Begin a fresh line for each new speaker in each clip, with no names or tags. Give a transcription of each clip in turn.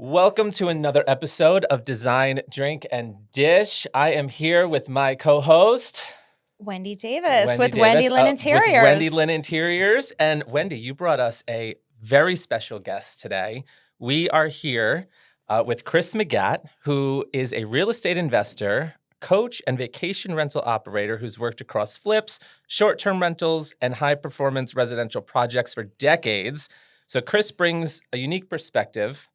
Welcome to another episode of Design, Drink, and Dish. I am here with my co-host,
Wendy Davis with Wendy Lynn Interiors.
With Wendy Lynn Interiors. And Wendy, you brought us a very special guest today. We are here with Chris Mygatt, who is a real estate investor, coach, and vacation rental operator who's worked across flips, short-term rentals, and high-performance residential projects for decades. So Chris brings a unique perspective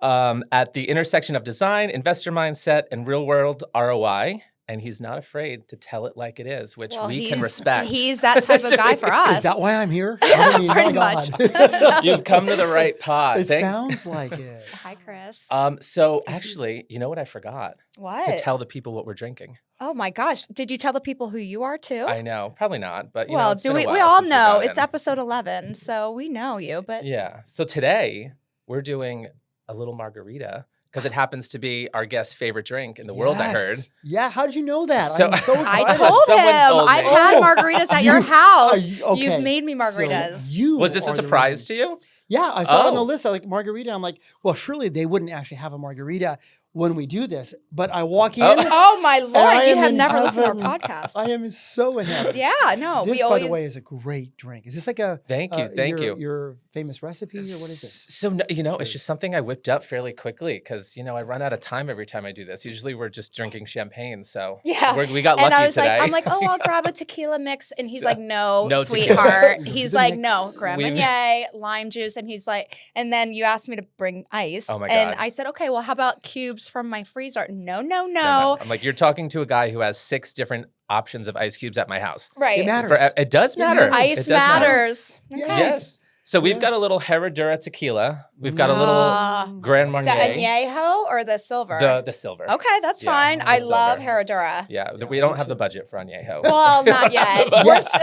at the intersection of design, investor mindset, and real-world ROI. And he's not afraid to tell it like it is, which we can respect.
He's that type of guy for us.
Is that why I'm here? I mean,
Pretty much.
You've come to the right pod.
It sounds like it.
Hi, Chris.
So actually, you know what I forgot?
What?
To tell the people what we're drinking.
Oh my gosh. Did you tell the people who you are too?
I know. Probably not. But, you know,
well,
it's
do
been
we?
a while
We all
since we
know
got
it's
in.
episode 11, so we know you. But
Yeah. So today, we're doing a little margarita because it happens to be our guest's favorite drink in the world, I heard.
Yeah, how did you know that?
So-
I'm so
I
excited.
told
Someone
him
told me.
I've had margaritas at your house.
Okay.
You've made me margaritas.
So you
Was this a
are the
surprise
reason.
to you?
Yeah, I saw it on the
Oh.
list. I like margarita. I'm like, well, surely they wouldn't actually have a margarita when we do this. But I walk in.
Oh my
I
Lord, you
am
have
in
never listened to our
heaven.
podcast.
I am so in heaven.
Yeah, no,
This,
we always.
by the way, is a great drink. Is this like a
Thank you.
your famous recipe or what is it?
So, you know, it's just something I whipped up fairly quickly because, you know, I run out of time every time I do this. Usually we're just drinking champagne. So
Yeah.
we got lucky
and I was
today.
like, I'm like, oh, I'll grab a tequila mix. And he's
So-
like, no,
No
sweetheart.
tequila.
He's
The
like,
mix.
no, Grand
We've-
Marnier, lime juice. And he's like, and then you asked me to bring ice.
Oh my
And
God.
I said, okay, well, how about cubes from my freezer? No.
No. I'm like, you're talking to a guy who has 6 different options of ice cubes at my house.
Right.
It matters.
It does matter.
matters.
Ice
It does matter.
matters. Okay.
Yes. So we've got
Yes.
a little Herradura tequila. We've got a
Ah.
little Grand Marnier.
The añejo or the silver?
The silver.
Okay, that's
Yeah,
fine.
the
I love
silver.
Herradura.
Yeah, we don't have the budget for añejo.
Well, not yet.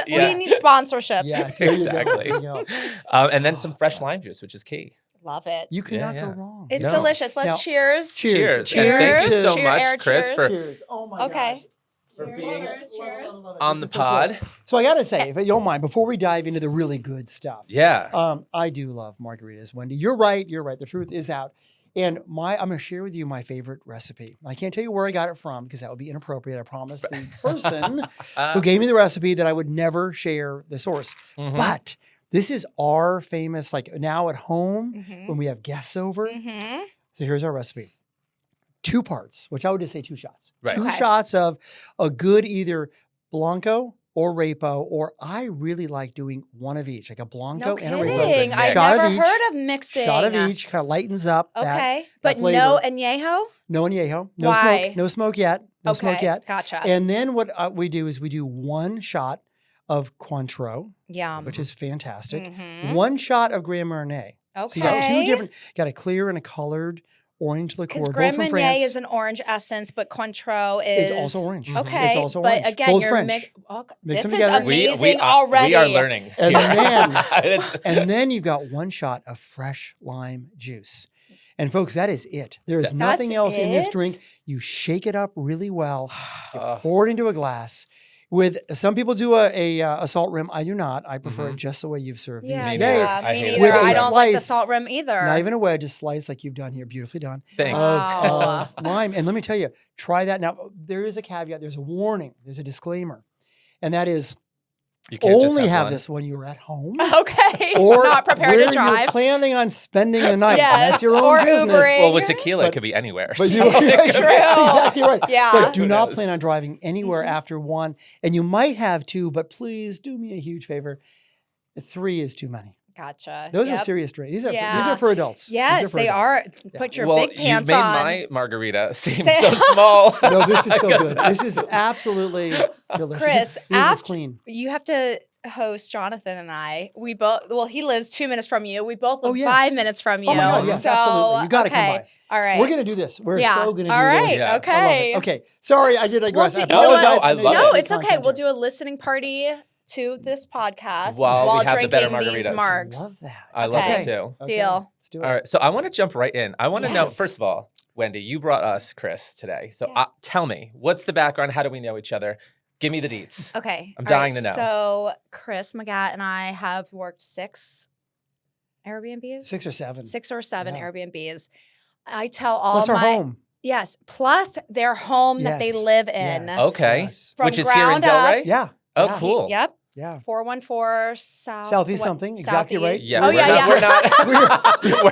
Yeah.
We need sponsorships.
Yeah, there you go.
Exactly.
There you go.
And then some fresh lime juice, which is key.
Love it.
You cannot
Yeah.
go wrong.
It's
No.
delicious. Let's
Now-
cheers.
Cheers.
And thank you
Cheers.
so
Cheer-
much,
air
Chris,
cheers.
for
Cheers. Oh my
Okay.
for
Cheers.
being
Cheers.
on the
This is so cool.
pod.
So I gotta say, if you don't mind, before we dive into the really good stuff,
Yeah.
I do love margaritas, Wendy. You're right. You're right. The truth is out. And I'm going to share with you my favorite recipe. I can't tell you where I got it from because that would be inappropriate. I promised the person who gave me the recipe that I would never share the source.
Mhm.
But this is our famous, like now at home
Mhm.
when we have guests over.
Mhm.
So here's our recipe. 2 parts, which I would just say 2 shots.
Right.
2
Okay.
shots of a good either Blanco or Repo, or I really like doing one of each, like a Blanco
No
and a
kidding.
Repo.
I've
Shot of
never
each.
heard of mixing.
Shot of each, kind of lightens up
Okay.
that
But
flavor.
no añejo?
No añejo, no
Why?
smoke, no smoke yet, no smoke
Okay.
yet.
Gotcha.
And then what we do is we do 1 shot of Cointreau,
Yum.
which is fantastic.
Mhm.
1 shot of Grand Marnier.
Okay.
So you got 2 different, got a clear and a colored orange liqueur,
Because
both
Grand
from
Marnier
France.
is an orange essence, but Cointreau is
Is also orange.
Mhm.
Okay.
It's also
but
orange.
again,
Both
you're
French.
okay.
Mix
This
them
is
together.
amazing already.
We are learning.
And
here.
then-
It's-
And then you got 1 shot of fresh lime juice. And folks, that is it. There is nothing else in this
it?
drink. You shake it up really well, you
Uh,
pour it into a glass. With some people do a salt rim. I do not. I prefer
Mhm.
it just the way you've served
Yeah,
these
Me
today.
neither.
yeah,
I
me
hate it.
neither.
With a
I don't like the
slice,
salt rim either.
Not even a wedge, a slice like you've done here. Beautifully done.
Thank you.
Wow.
Of lime. And let me tell you, try that. Now, there is a caveat. There's a warning. There's a disclaimer. And that is
You can't just
only have
one.
this when you're at home.
Okay.
Or
not prepared
where
to
you're
drive.
planning on spending the night.
Yes,
That's your own
or
business.
Ubering.
Well, with tequila, it
But-
could be anywhere.
But
so-
you,
True.
exactly right.
Yeah.
But do
Who
not
knows?
plan on driving anywhere
Mhm.
after 1. And you might have 2, but please do me a huge favor. 3 is too many.
Gotcha.
Those are
Yep.
serious drinks. These
Yeah.
are for adults. These
Yes,
for
they
adults.
are. Put
Yeah.
your
well,
big
you
pants
made
on.
my margarita seem
Say-
so small.
No, this is so
Because
good. This is absolutely delicious.
Chris,
this is
after-
clean.
You have to host Jonathan and I. We both. Well, he lives 2 minutes from you. We both live
Oh, yes.
5 minutes from you.
Oh my God, yes,
so,
absolutely. You got to
okay.
come by.
All right.
We're going to do this. We're
Yeah.
so going to do
All right.
this.
Yeah.
I love
Okay.
it. Okay. Sorry, I did digress.
We'll
I
do- you know what?
apologize.
I
know
love
you
it.
No,
got
it's
content
okay. We'll
here.
do a listening party to this podcast
While we have the better
drinking these
margaritas.
marks.
Love that.
I love
Okay.
it too.
Okay,
Deal.
Let's do it.
All right, so I want to jump right in. I want to know,
Yes.
first of all, Wendy, you brought us Chris today. So
Yeah.
tell me, what's the background? How do we know each other? Give me the deets.
Okay.
I'm
all right,
dying to know.
So Chris Mygatt and I have worked 6 Airbnbs?
6 or 7.
6 or 7
Yeah.
Airbnbs. I tell all
Plus our
my
home.
yes, plus their home that they
Yes.
live in.
Yes.
Okay.
Yes.
From
Which is here in
ground up.
Delray?
Yeah.
Oh,
yeah.
cool.
Yep.
Yeah.
414 South.
Southeast
what-
something. Exactly right.
Southeast.
Yeah.
Oh,
we're
yeah,
not,
yeah.
We're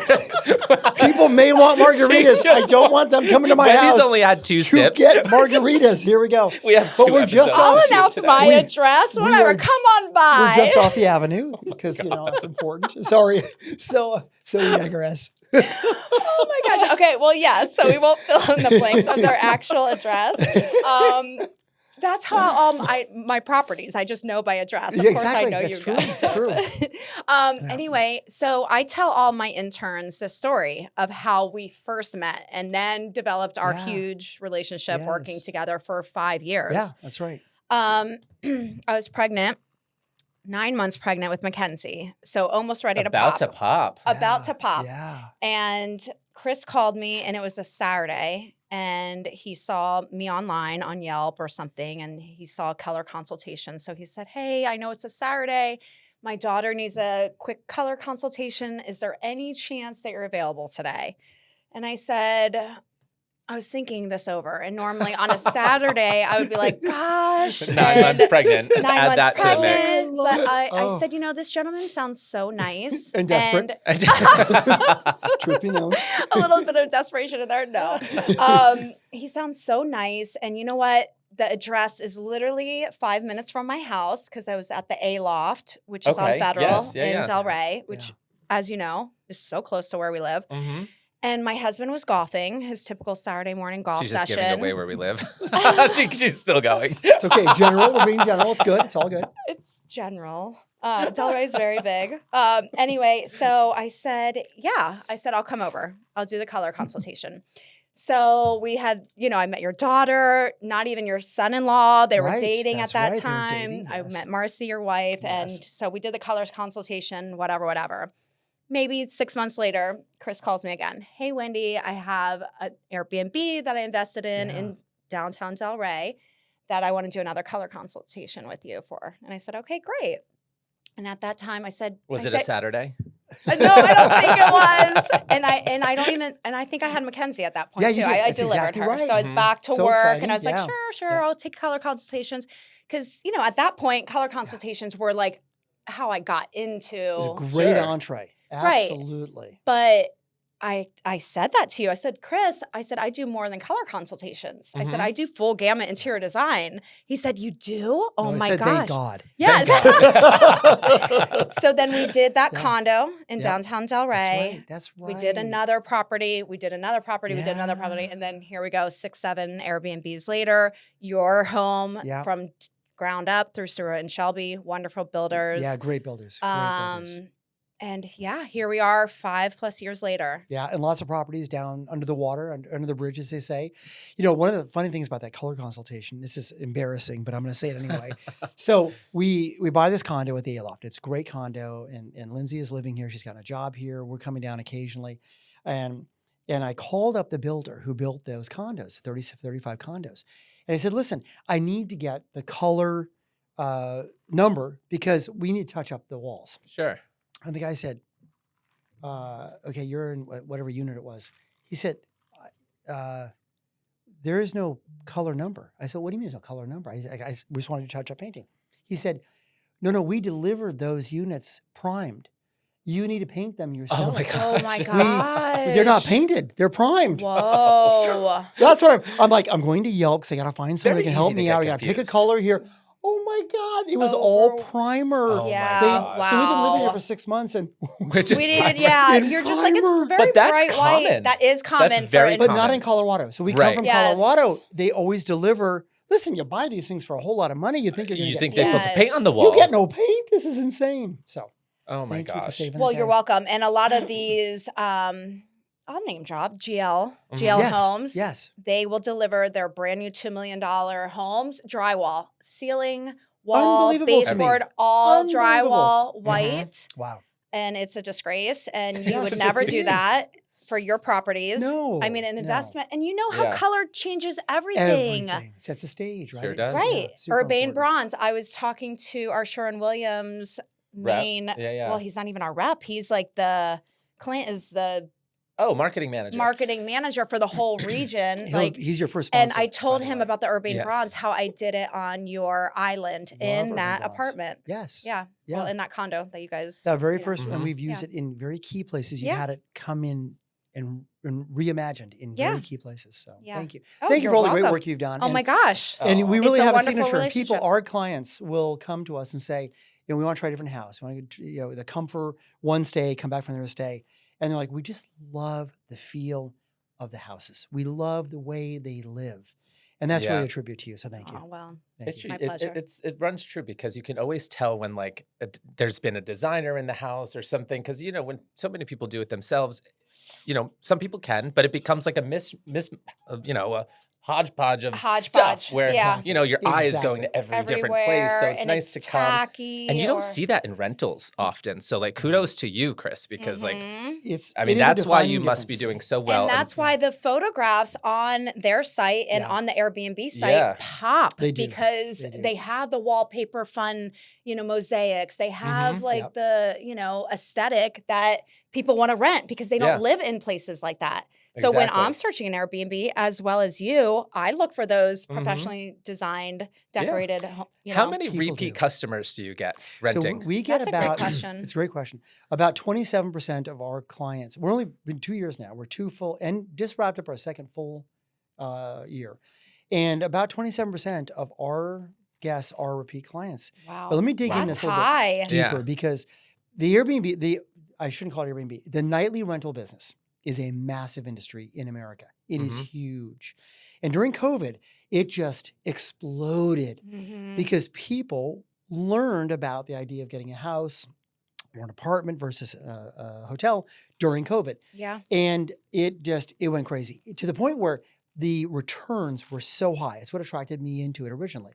not.
People may want margaritas.
She
I
just-
don't want them coming to my
Wendy's
house
only had 2
to
sips.
get margaritas. Here we go.
We have
But
2
we're just
episodes
off-
I'll
to shoot
announce
today.
my
We-
address.
we
Whatever.
are-
Come on by.
We're just off the avenue because it's important. Sorry. So we digress.
Oh my gosh. Okay. Well, yeah. So we won't fill in the blanks of their actual address. That's how all my properties. I just know by address. Of
Yeah,
course,
exactly.
I know
That's
you
true.
guys.
It's true.
Anyway, so I tell all my interns the story of how we first met and then developed our
Yeah.
huge relationship working
Yes.
together for 5 years.
Yeah, that's right.
I was pregnant, 9 months pregnant with Mackenzie. So almost ready
About
to
to pop.
About
Yeah,
to pop.
Yeah.
And Chris called me, and it was a Saturday, and he saw me online on Yelp or something, and he saw a color consultation. So he said, "Hey, I know it's a Saturday. My daughter needs a quick color consultation. Is there any chance that you're available today?" And I said, I was thinking this over, and normally on a Saturday, I would be like, gosh.
9
and
months pregnant.
9
Add
months
that to the mix.
pregnant. But I
Oh.
said, this gentleman sounds so nice.
And desperate. Trippy nose.
A little bit of desperation in there. No. He sounds so nice. And you know what? The address is literally 5 minutes from my house because I was at the A Loft, which is on
Okay.
Federal
Yes. Yeah,
in
yeah.
Delray, which,
Yeah.
as you know, is so close to where we live.
hmm
And my husband was golfing, his typical Saturday morning golf
She's just
session.
giving away where we live. She's still going.
It's okay. General. We're being general. It's good. It's all good.
It's general. Delray is very big. Anyway, so I said, I'll come over. I'll do the color consultation. So we had, I met your daughter, not even your son-in-law. They were
Right,
dating
that's
at that
right, they were
time.
dating,
I
yes.
met Marcy, your wife. And
Yes.
so we did the colors consultation, whatever. Maybe 6 months later, Chris calls me again. "Hey, Wendy, I have an Airbnb that I invested in downtown Delray that I want to do another color consultation with you for." And I said, "Okay, great." And at that time, I said,
Was
I
it a
said,
Saturday?
No, I don't think it was. And I think I had Mackenzie at that point
Yeah,
too.
you did.
I
That's
delivered
exactly
her.
right.
So I was
Mhm.
back to
So
work
exciting,
and I was like,
yeah.
sure,
Yeah.
I'll take color consultations. Because, at that point, color consultations were like how I got into.
It was a great
Sure.
entree.
Right.
Absolutely.
But I said that to you. I said, Chris, I do more than color consultations. I said,
Mhm.
I do full gamut interior design. He said, you do? Oh
No, I
my
said,
gosh.
Thank God.
Yes.
God.
So then we did that
Yeah.
condo in
Yeah.
downtown
That's
Delray.
right. That's right.
We did another property. We did another property. We did another property.
Yeah.
And then here we go, 6, 7 Airbnbs later. Your home
Yeah.
from ground up through Stewart and Shelby. Wonderful builders.
Yeah, great builders. Great builders.
And here we are 5+ years later.
Yeah, and lots of properties down under the water, under the bridge, as they say. One of the funny things about that color consultation, this is embarrassing, but I'm going to say it anyway. So we buy this condo at the A-Loft. It's a great condo, and Lindsay is living here. She's got a job here. We're coming down occasionally. And I called up the builder who built those condos, 35 condos. And I said, listen, I need to get the color number because we need to touch up the walls.
Sure.
And the guy said, okay, you're in whatever unit it was. He said, there is no color number. I said, what do you mean there's no color number? We just wanted to touch up painting. He said, no, we delivered those units primed. You need to paint them yourself.
my God.
Oh my gosh.
They're not painted. They're primed.
Whoa.
That's what I'm like, I'm going to Yelp because I got to find someone
Very
that can help
easy to
me
get
out. I got to pick a
confused.
color here. Oh my God. It was all primer.
Oh my
Yeah.
gosh.
So we've been living here
Wow.
for 6 months and
Which is
We needed,
fine.
yeah.
In
You're just like, it's
primer.
very
But that's
bright white.
common.
That is common.
That's very
but
common.
not in Colorado. So we
Right.
come from
Yes.
Colorado. They always deliver. Listen, you buy these things for a whole lot of money. You think you're going to
You
get
think
paint.
they put the paint on the
Yes.
wall?
You get no paint. This is insane. So
Oh my
thank you for
gosh.
saving
Well,
the
you're
day.
welcome. And a lot of these, I'll name drop, GL
Yes,
Homes.
yes.
They will deliver their brand new $2 million homes, drywall, ceiling, wall,
Unbelievable to me.
baseboard, all
Unbelievable.
drywall, white.
Wow.
And it's a disgrace. And you
Yes,
would
it
never do
is.
that for your properties.
No,
I mean, an
no.
investment. And you know how
Yeah.
color changes everything.
Everything sets the stage, right?
Sure
It's,
does.
Right.
super
Urbane
important.
Bronze. I was talking to our Sherwin-Williams main.
Yeah.
Well, he's not even our rep. He's like Clint is the
Marketing manager.
marketing manager for the whole region.
He's your first
and
sponsor.
I told him
by the way.
about the Urbane
Yes.
Bronze, how I did it on your island
Love
in
Urbane
that
Bronze.
apartment.
Yes.
Yeah.
Yeah.
Well, in that condo that you guys.
That very
you know.
first, and
Mhm.
we've used it in very key places. You
Yeah.
had it come in and reimagined in very key places. So
Yeah.
thank you.
Oh,
Thank you
you're
for all the great
welcome.
work you've done.
Oh my gosh.
And we
Oh.
really
It's a
have a
wonderful
signature. People,
relationship.
our clients will come to us and say, we want to try a different house. We want to, the comfort one stay, come back from their stay. And they're like, we just love the feel of the houses. We love the way they live. And that's really a tribute to you. So thank you.
Oh, well.
Thank you.
My pleasure.
It runs true because you can always tell when like there's been a designer in the house or something. Because when so many people do it themselves, some people can, but it becomes like a a hodgepodge of stuff where
yeah.
your eye is going to every different place. So it's
and
nice to come.
tacky
And you don't
or-
see that in rentals often. So like kudos to you, Chris, because like
Mhm.
It is
that's
a
why you
defining
must be
difference.
doing so well.
And that's why the photographs on their site and
Yeah.
on the Airbnb site pop
They do.
because
They do.
they have the wallpaper fun, mosaics. They have like
Yep.
the, aesthetic that people want to rent because they don't live in places like that. So when
Exactly.
I'm searching an Airbnb as well as you, I look for those
Mhm.
professionally designed,
Yeah.
decorated,
How many
People
repeat
do.
customers do you get renting?
So we get
That's a great
about,
question.
it's a great question. About 27% of our clients, we're only been 2 years now. We're 2 full and just wrapped up our second full year. And about 27% of our guests are repeat clients.
Wow.
But let me dig in
That's
this a little
high.
bit deeper
Yeah.
because the Airbnb, I shouldn't call it Airbnb, the nightly rental business is a massive industry in America. It is huge. And during COVID, it just exploded
Mhm.
because people learned about the idea of getting a house or an apartment versus a hotel during COVID.
Yeah.
And it went crazy to the point where the returns were so high. It's what attracted me into it originally.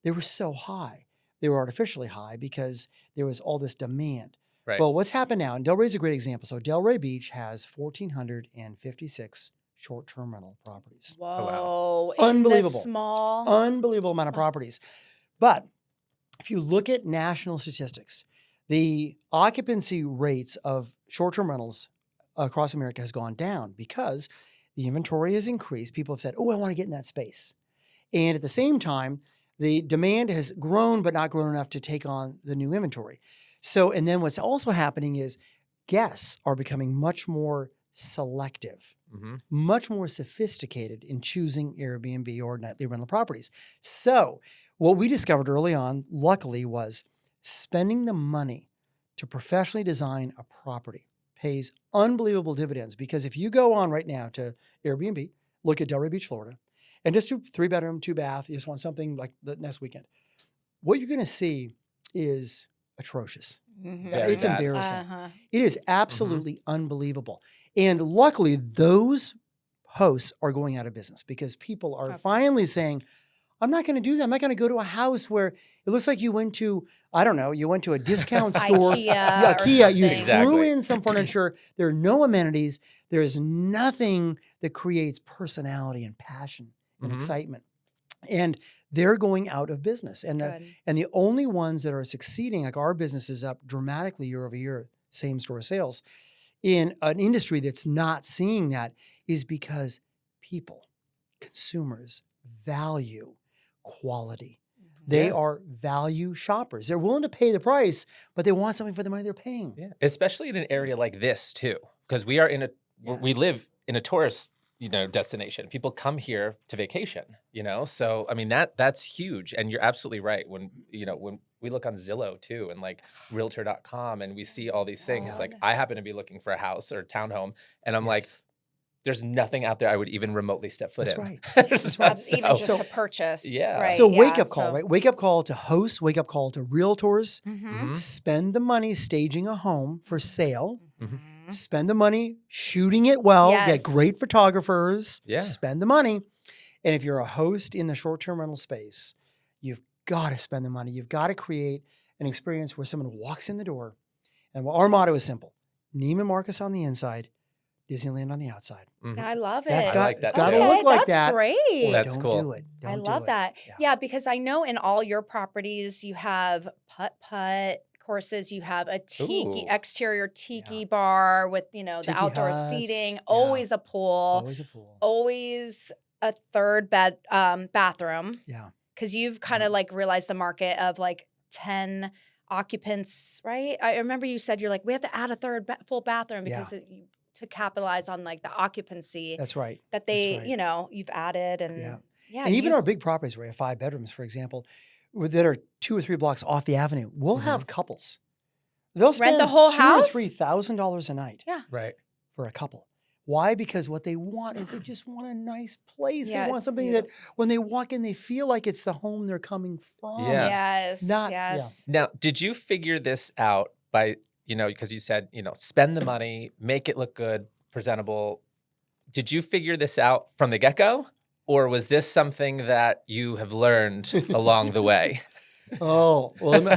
They were so high. They were artificially high because there was all this demand.
Right.
Well, what's happened now, and Delray is a great example. So Delray Beach has 1,456 short-term rental properties.
Whoa.
Unbelievable.
In the small.
Unbelievable amount of properties. But if you look at national statistics, the occupancy rates of short-term rentals across America has gone down because the inventory has increased. People have said, I want to get in that space. And at the same time, the demand has grown, but not grown enough to take on the new inventory. So, and then what's also happening is guests are becoming much more selective, much more sophisticated in choosing Airbnb or nightly rental properties. So what we discovered early on, luckily, was spending the money to professionally design a property pays unbelievable dividends. Because if you go on right now to Airbnb, look at Delray Beach, Florida, and just do 3-bedroom, 2-bath, you just want something like the next weekend, what you're going to see is atrocious.
Mhm.
Very
It's
bad.
embarrassing.
Uh-huh.
It is absolutely unbelievable. And luckily, those hosts are going out of business because people are
Okay.
finally saying, I'm not going to do that. I'm not going to go to a house where it looks like you went to, I don't know, you went to a discount store.
IKEA.
Yeah,
or
IKEA, you
something.
Exactly.
threw in some furniture. There are no amenities. There is nothing that creates personality and passion and
Mhm.
excitement. And they're going out of business. And
Good.
the only ones that are succeeding, like our business is up dramatically year over year, same store sales, in an industry that's not seeing that is because people, consumers, value quality. They
Yeah.
are value shoppers. They're willing to pay the price, but they want something for the money they're paying.
Yeah, especially in an area like this too, because we are we
Yes.
live in a tourist destination. People come here to vacation, So I mean that's huge, and you're absolutely right. When we look on Zillow too, and like Realtor.com, and we see all these things. Like I happen to be looking for a house or a townhome, and I'm like, there's nothing out there I would even remotely step foot
That's
in.
right.
There's
right.
not-
Even
so-
just to purchase.
Yeah.
Right.
So wake
yeah,
up call,
so-
right? Wake up call to hosts, wake up call to realtors.
Mhm.
Spend the money staging a home for sale.
Mhm.
Spend the money shooting it well.
Yes.
Get great photographers.
Yeah.
Spend the money. And if you're a host in the short-term rental space, you've got to spend the money. You've got to create an experience where someone walks in the door. And our motto is simple: Neiman Marcus on the inside, Disneyland on the outside.
Mhm.
I love it.
That's
I
got,
like that
it's got to
too.
look like
that's
that.
great.
Or
That's
don't
cool.
do it.
I
Don't do
love
it.
that.
Yeah.
Yeah, because I know in all your properties you have putt-putt, courses. You have a tiki
Ooh.
exterior tiki bar with, you know,
Tiki
the outdoor
huts.
seating,
Yeah.
always a pool,
Always a pool.
always a third bathroom.
Yeah.
Because you've kind of like realized the market of like 10 occupants, right? I remember you said you're like, we have to add a third full bathroom because to capitalize on like the occupancy
That's right.
that they,
right.
you know, you've added. And
Yeah. And even our big properties where we have 5 bedrooms, for example, that are 2 or 3 blocks off the avenue, we'll have couples. They'll spend
the whole house?
$2,000 or $3,000 a night
Right.
for a couple. Why? Because what they want is they just want a nice place.
Yeah,
they want
it's
something that when they walk in, they feel like it's the home they're coming from.
Yeah.
Yes.
Not-
yes.
Now, did you figure this out by, you know, because you said, you know, spend the money, make it look good, presentable. Did you figure this out from the get-go? Or was this something that you have learned along the way?
Oh, well,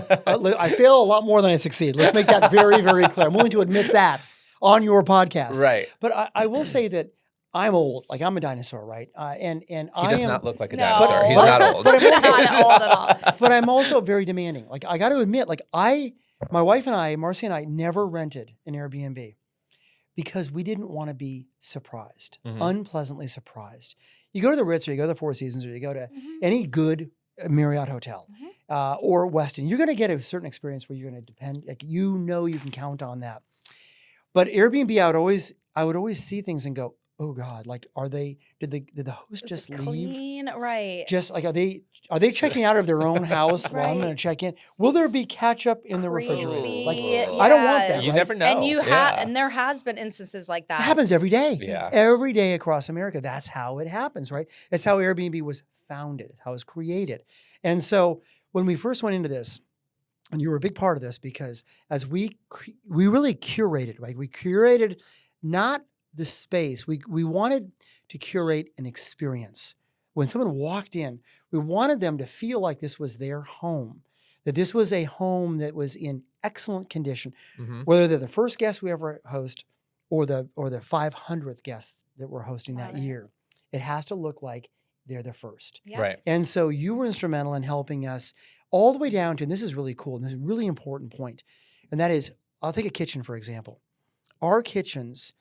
I fail a lot more than I succeed. Let's make that very, very clear. I'm willing to admit that on your podcast.
Right.
But I will say that I'm old. Like I'm a dinosaur, right? And
He
I
does
am
not look like a
No.
dinosaur. He's
But-
not old.
but I'm also-
Not old at all.
but I'm also very demanding. Like I got to admit, like my wife and I, Marcy and I, never rented an Airbnb because we didn't want to be surprised, unpleasantly surprised. You go to the Ritz or you go to the Four Seasons or you go to any good Marriott hotel or Westin, you're going to get a certain experience where you're going to depend, like you know you can count on that. But Airbnb, I would always see things and go, oh God, like did the host just leave?
Clean, right?
Just like are they checking out of their own house while I'm
Right.
going to check in? Will there be ketchup in the refrigerator?
Creepy,
Like I don't want that.
yes.
You
right?
never know.
And you
Yeah.
and there has been instances like that.
It happens every day.
Yeah.
Every day across America. That's how it happens, right? It's how Airbnb was founded. It's how it was created. And so when we first went into this, and you were a big part of this because as we really curated, right? We curated not the space. We wanted to curate an experience. When someone walked in, we wanted them to feel like this was their home, that this was a home that was in excellent condition, whether they're the first guest we ever host or the 500th guest that we're hosting that year. It has to look like they're the first.
Yeah.
Right.
And so you were instrumental in helping us all the way down to, and this is really cool, and this is a really important point, and that is, I'll take a kitchen, for example. Our kitchens,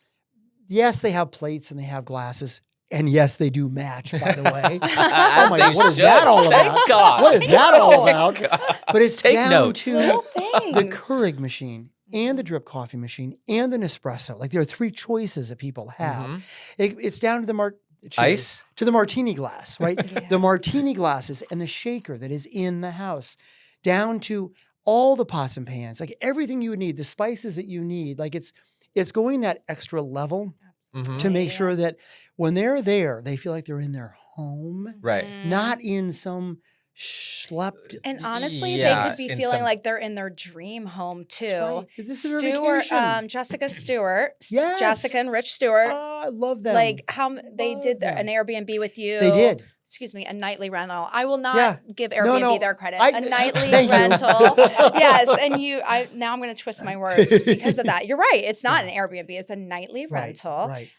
yes, they have plates and they have glasses, and yes, they do match, by the way.
As
my
they
God, what is
should.
that all
Thank
about?
God.
What is that all
Thank
about?
God.
But it's
Take
down
notes.
to
Little
the
things.
Keurig machine and the drip coffee machine and the Nespresso. Like there are 3 choices that people have. It's down to the
Ice?
to the martini glass, right?
Yeah.
The martini glasses and the shaker that is in the house, down to all the pots and pans, like everything you would need, the spices that you need. Like it's going that extra level to make sure that when they're there, they feel like they're in their home,
Right.
not in some schlepped.
And honestly,
Yeah,
they could be
in
feeling
some-
like they're in their dream home too.
That's right. This is their
Stewart,
vacation.
Jessica Stewart,
Yes.
Jessica and Rich Stewart,
Oh, I love them.
like how they
Love
did
them.
an Airbnb with you.
They did.
Excuse me, a nightly rental. I will not
Yeah.
give
No,
Airbnb
no,
their credit.
I-
A nightly
thank you.
rental. Yes, and now I'm going to twist my words because of that. You're right. It's not an Airbnb. It's a nightly rental.
Right.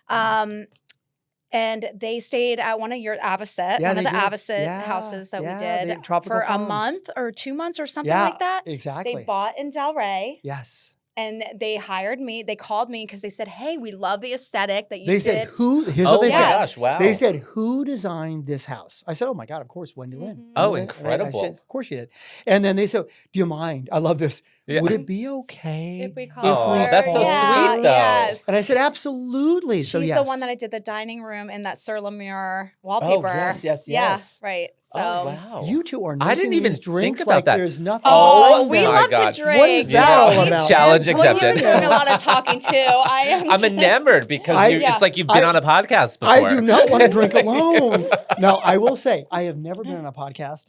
And they stayed at one of your Avocet,
Yeah,
one of
they
the
did.
Avocet
Yeah,
houses that
yeah,
we
they-
did
Tropical
for a
Palms.
month or 2 months or something
Yeah,
like that.
exactly.
They bought in Delray.
Yes.
And they hired me. They called me because they said, "Hey, we love the aesthetic that you
They
did."
said, here's
Oh
what they
my
said.
gosh! Wow.
They said, who designed this house? I said, oh my God, of course, Wendy Lynn.
Oh,
Wendy Lynn.
incredible.
I said, of course you did. And then they said, do you mind? I love this.
Yeah.
Would it be okay?
If we call
Oh,
her.
that's so
Yeah,
sweet, though.
Yes.
And I said, absolutely. So
She's
yes.
the one that I did the dining room and that Sur La Mure wallpaper.
yes.
Yeah, right. So,
Oh, wow.
You two are
I didn't
nursing
even
these drinks
think about
like
that.
there's nothing
oh,
wrong
we
with
my
them.
love
God.
to drink.
What is that all
He's-
about?
Challenge
Well,
accepted.
you've been doing a lot of talking too.
I'm enamored because it's like you've been on a podcast before.
I do not want to drink alone. No, I will say, I have never been on a podcast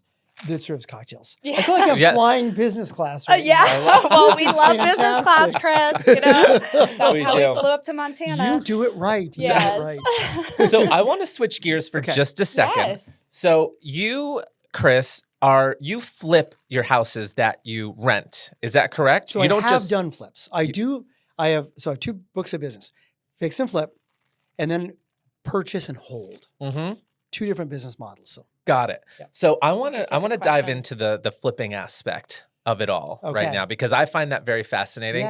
that serves cocktails. I feel like I'm
Yeah.
flying business class. Right
Yeah.
now.
Well,
This
we
is
love business class,
fantastic.
Chris. You know, that's
We
how
do.
we flew up to Montana.
You do it right. You
Yes.
do it right.
So I want to switch gears for
Okay.
just a second.
Yes.
So you, Chris, you flip your houses that you rent. Is that correct?
So
you
I
don't
have
just
done flips. I have 2 books of business: fix and flip, and then purchase and hold.
Mhm.
2 different business models. So
Got it.
Yeah.
So I want
That's
to
a
I want to
good
dive
question.
into the flipping aspect of it all
Okay.
right now because I find that very fascinating.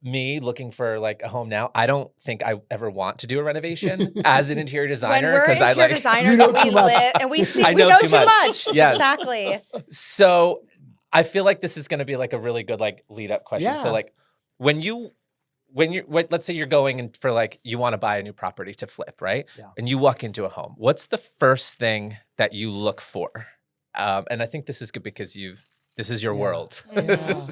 Me looking for like a home now, I don't think I ever want to do a renovation as an interior designer.
When we're
I
interior
like
designers,
You know
we
too much.
live and we see,
I
we
know
know
too
too
much.
much.
Yes.
Exactly.
So I feel like this is going to be like a really good like lead up question.
Yeah.
So like let's say you're going in for like, you want to buy a new property to flip, right?
Yeah.
And you walk into a home. What's the first thing that you look for? And I think this is good because this is your world.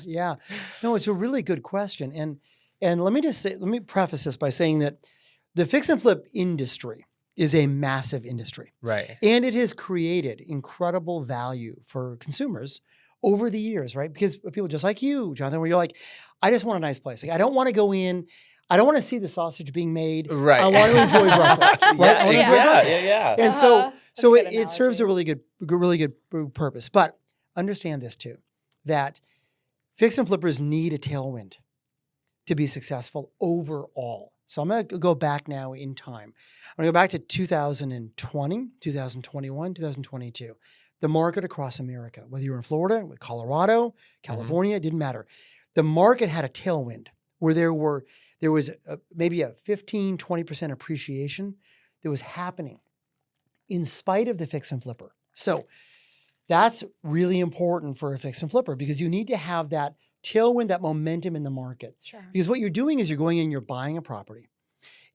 Yeah. No, it's a really good question. And let me preface this by saying that the fix and flip industry is a massive industry.
Right.
And it has created incredible value for consumers over the years, right? Because people just like you, Jonathan, where you're like, I just want a nice place. Like, I don't want to go in. I don't want to see the sausage being made.
Right.
I want to enjoy breakfast. Right? I want to enjoy breakfast.
Yeah.
And
That's
so
a good
it serves a really good purpose. But understand this too, that fix and flippers need a tailwind to be successful overall. So I'm going to go back now in time. I'm going to go back to 2020, 2021, 2022. The market across America, whether you're in Florida, Colorado, California, it didn't matter. The market had a tailwind where there was maybe a 15, 20% appreciation that was happening in spite of the fix and flipper. So that's really important for a fix and flipper because you need to have that tailwind, that momentum in the market.
Sure.
Because what you're doing is you're going in, you're buying a property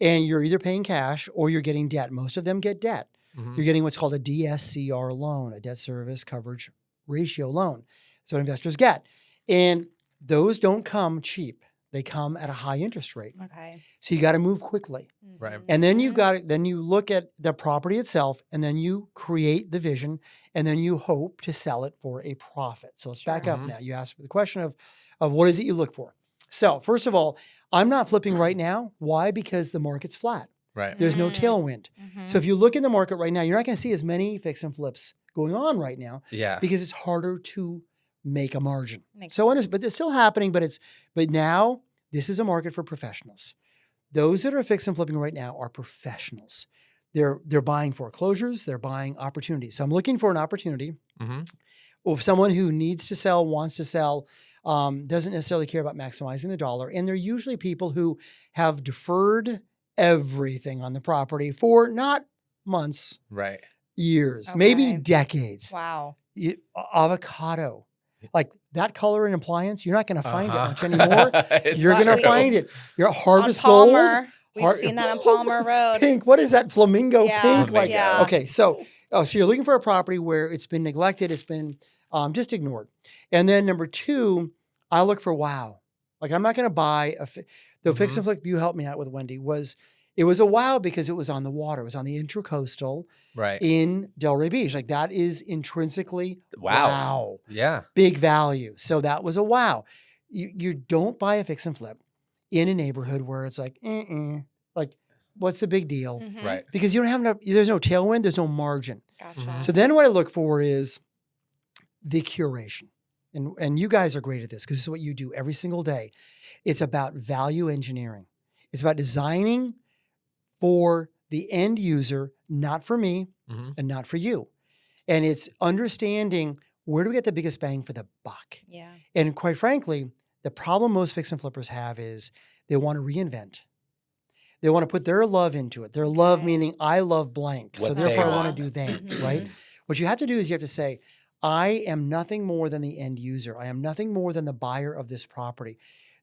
and you're either paying cash or you're getting debt. Most of them get debt.
Mm-hmm.
You're getting what's called a DSCR loan, a debt service coverage ratio loan. That's what investors get. And those don't come cheap. They come at a high interest rate.
Okay.
So you got to move quickly.
Right.
And then you look at the property itself and then you create the vision and then you hope to sell it for a profit. So let's back up now. You asked the question of what is it you look for? So first of all, I'm not flipping right now. Why? Because the market's flat.
Right.
There's no tailwind. So if you look in the market right now, you're not going to see as many fix and flips going on right now because it's harder to make a margin. But it's still happening, but now this is a market for professionals. Those that are fix and flipping right now are professionals. They're buying foreclosures, they're buying opportunities. So I'm looking for an opportunity of someone who needs to sell, wants to sell, doesn't necessarily care about maximizing the dollar. And they're usually people who have deferred everything on the property for not months, years, maybe decades.
Wow.
Avocado. Like that color in appliance, you're not going to find it much anymore. You're going to find it. You're at Harvest Gold.
We've seen that on Palmer Road.
Pink. What is that? Flamingo pink.
Flamingo.
Okay. So you're looking for a property where it's been neglected. It's been just ignored. And then number two, I look for wow. Like I'm not going to buy the fix and flip you helped me out with, Wendy, it was a wow because it was on the water. It was on the Intracoastal in Delray Beach. Like that is intrinsically wow.
Yeah.
Big value. So that was a wow. You don't buy a fix and flip in a neighborhood where it's like, like what's the big deal?
Right.
Because you don't have enough, there's no tailwind, there's no margin.
Gotcha.
So then what I look for is the curation. And you guys are great at this because this is what you do every single day. It's about value engineering. It's about designing for the end user, not for me and not for you. And it's understanding where do we get the biggest bang for the buck?
Yeah.
And quite frankly, the problem most fix and flippers have is they want to reinvent. They want to put their love into it. Their love meaning I love blank. So therefore I want to do that, right? What you have to do is you have to say, I am nothing more than the end user. I am nothing more than the buyer of this property.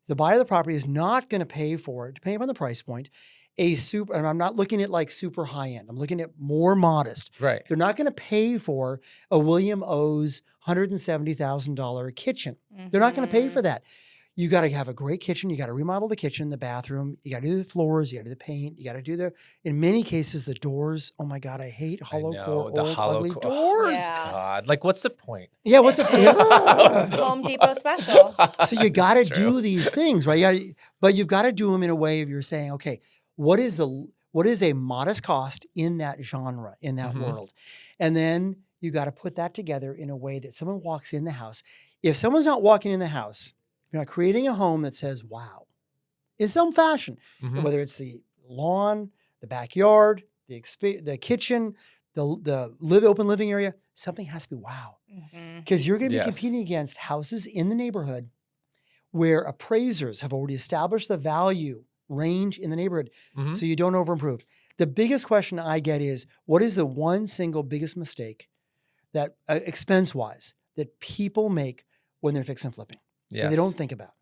The buyer of the property is not going to pay for it, depending on the price point, and I'm not looking at like super high end. I'm looking at more modest.
Right.
They're not going to pay for a William O's $170,000 kitchen. They're not going to pay for that. You got to have a great kitchen. You got to remodel the kitchen, the bathroom. You got to do the floors. You got to do the paint. You got to do in many cases, the doors. Oh my God, I hate hollow core, old, ugly doors.
God, like what's the point?
Yeah, what's the point?
Home Depot special.
So you got to do these things, right? But you've got to do them in a way of you're saying, okay, what is a modest cost in that genre, in that world? And then you got to put that together in a way that someone walks in the house. If someone's not walking in the house, you're not creating a home that says, wow, in some fashion, whether it's the lawn, the backyard, the kitchen, the open living area, something has to be wow.
Mhm.
Because you're going to be
Yes.
competing against houses in the neighborhood where appraisers have already established the value range in the neighborhood,
Mhm.
so you don't overimprove. The biggest question I get is, what is the one single biggest mistake that expense-wise that people make when they're fix and flipping that
Yes.
they don't think about?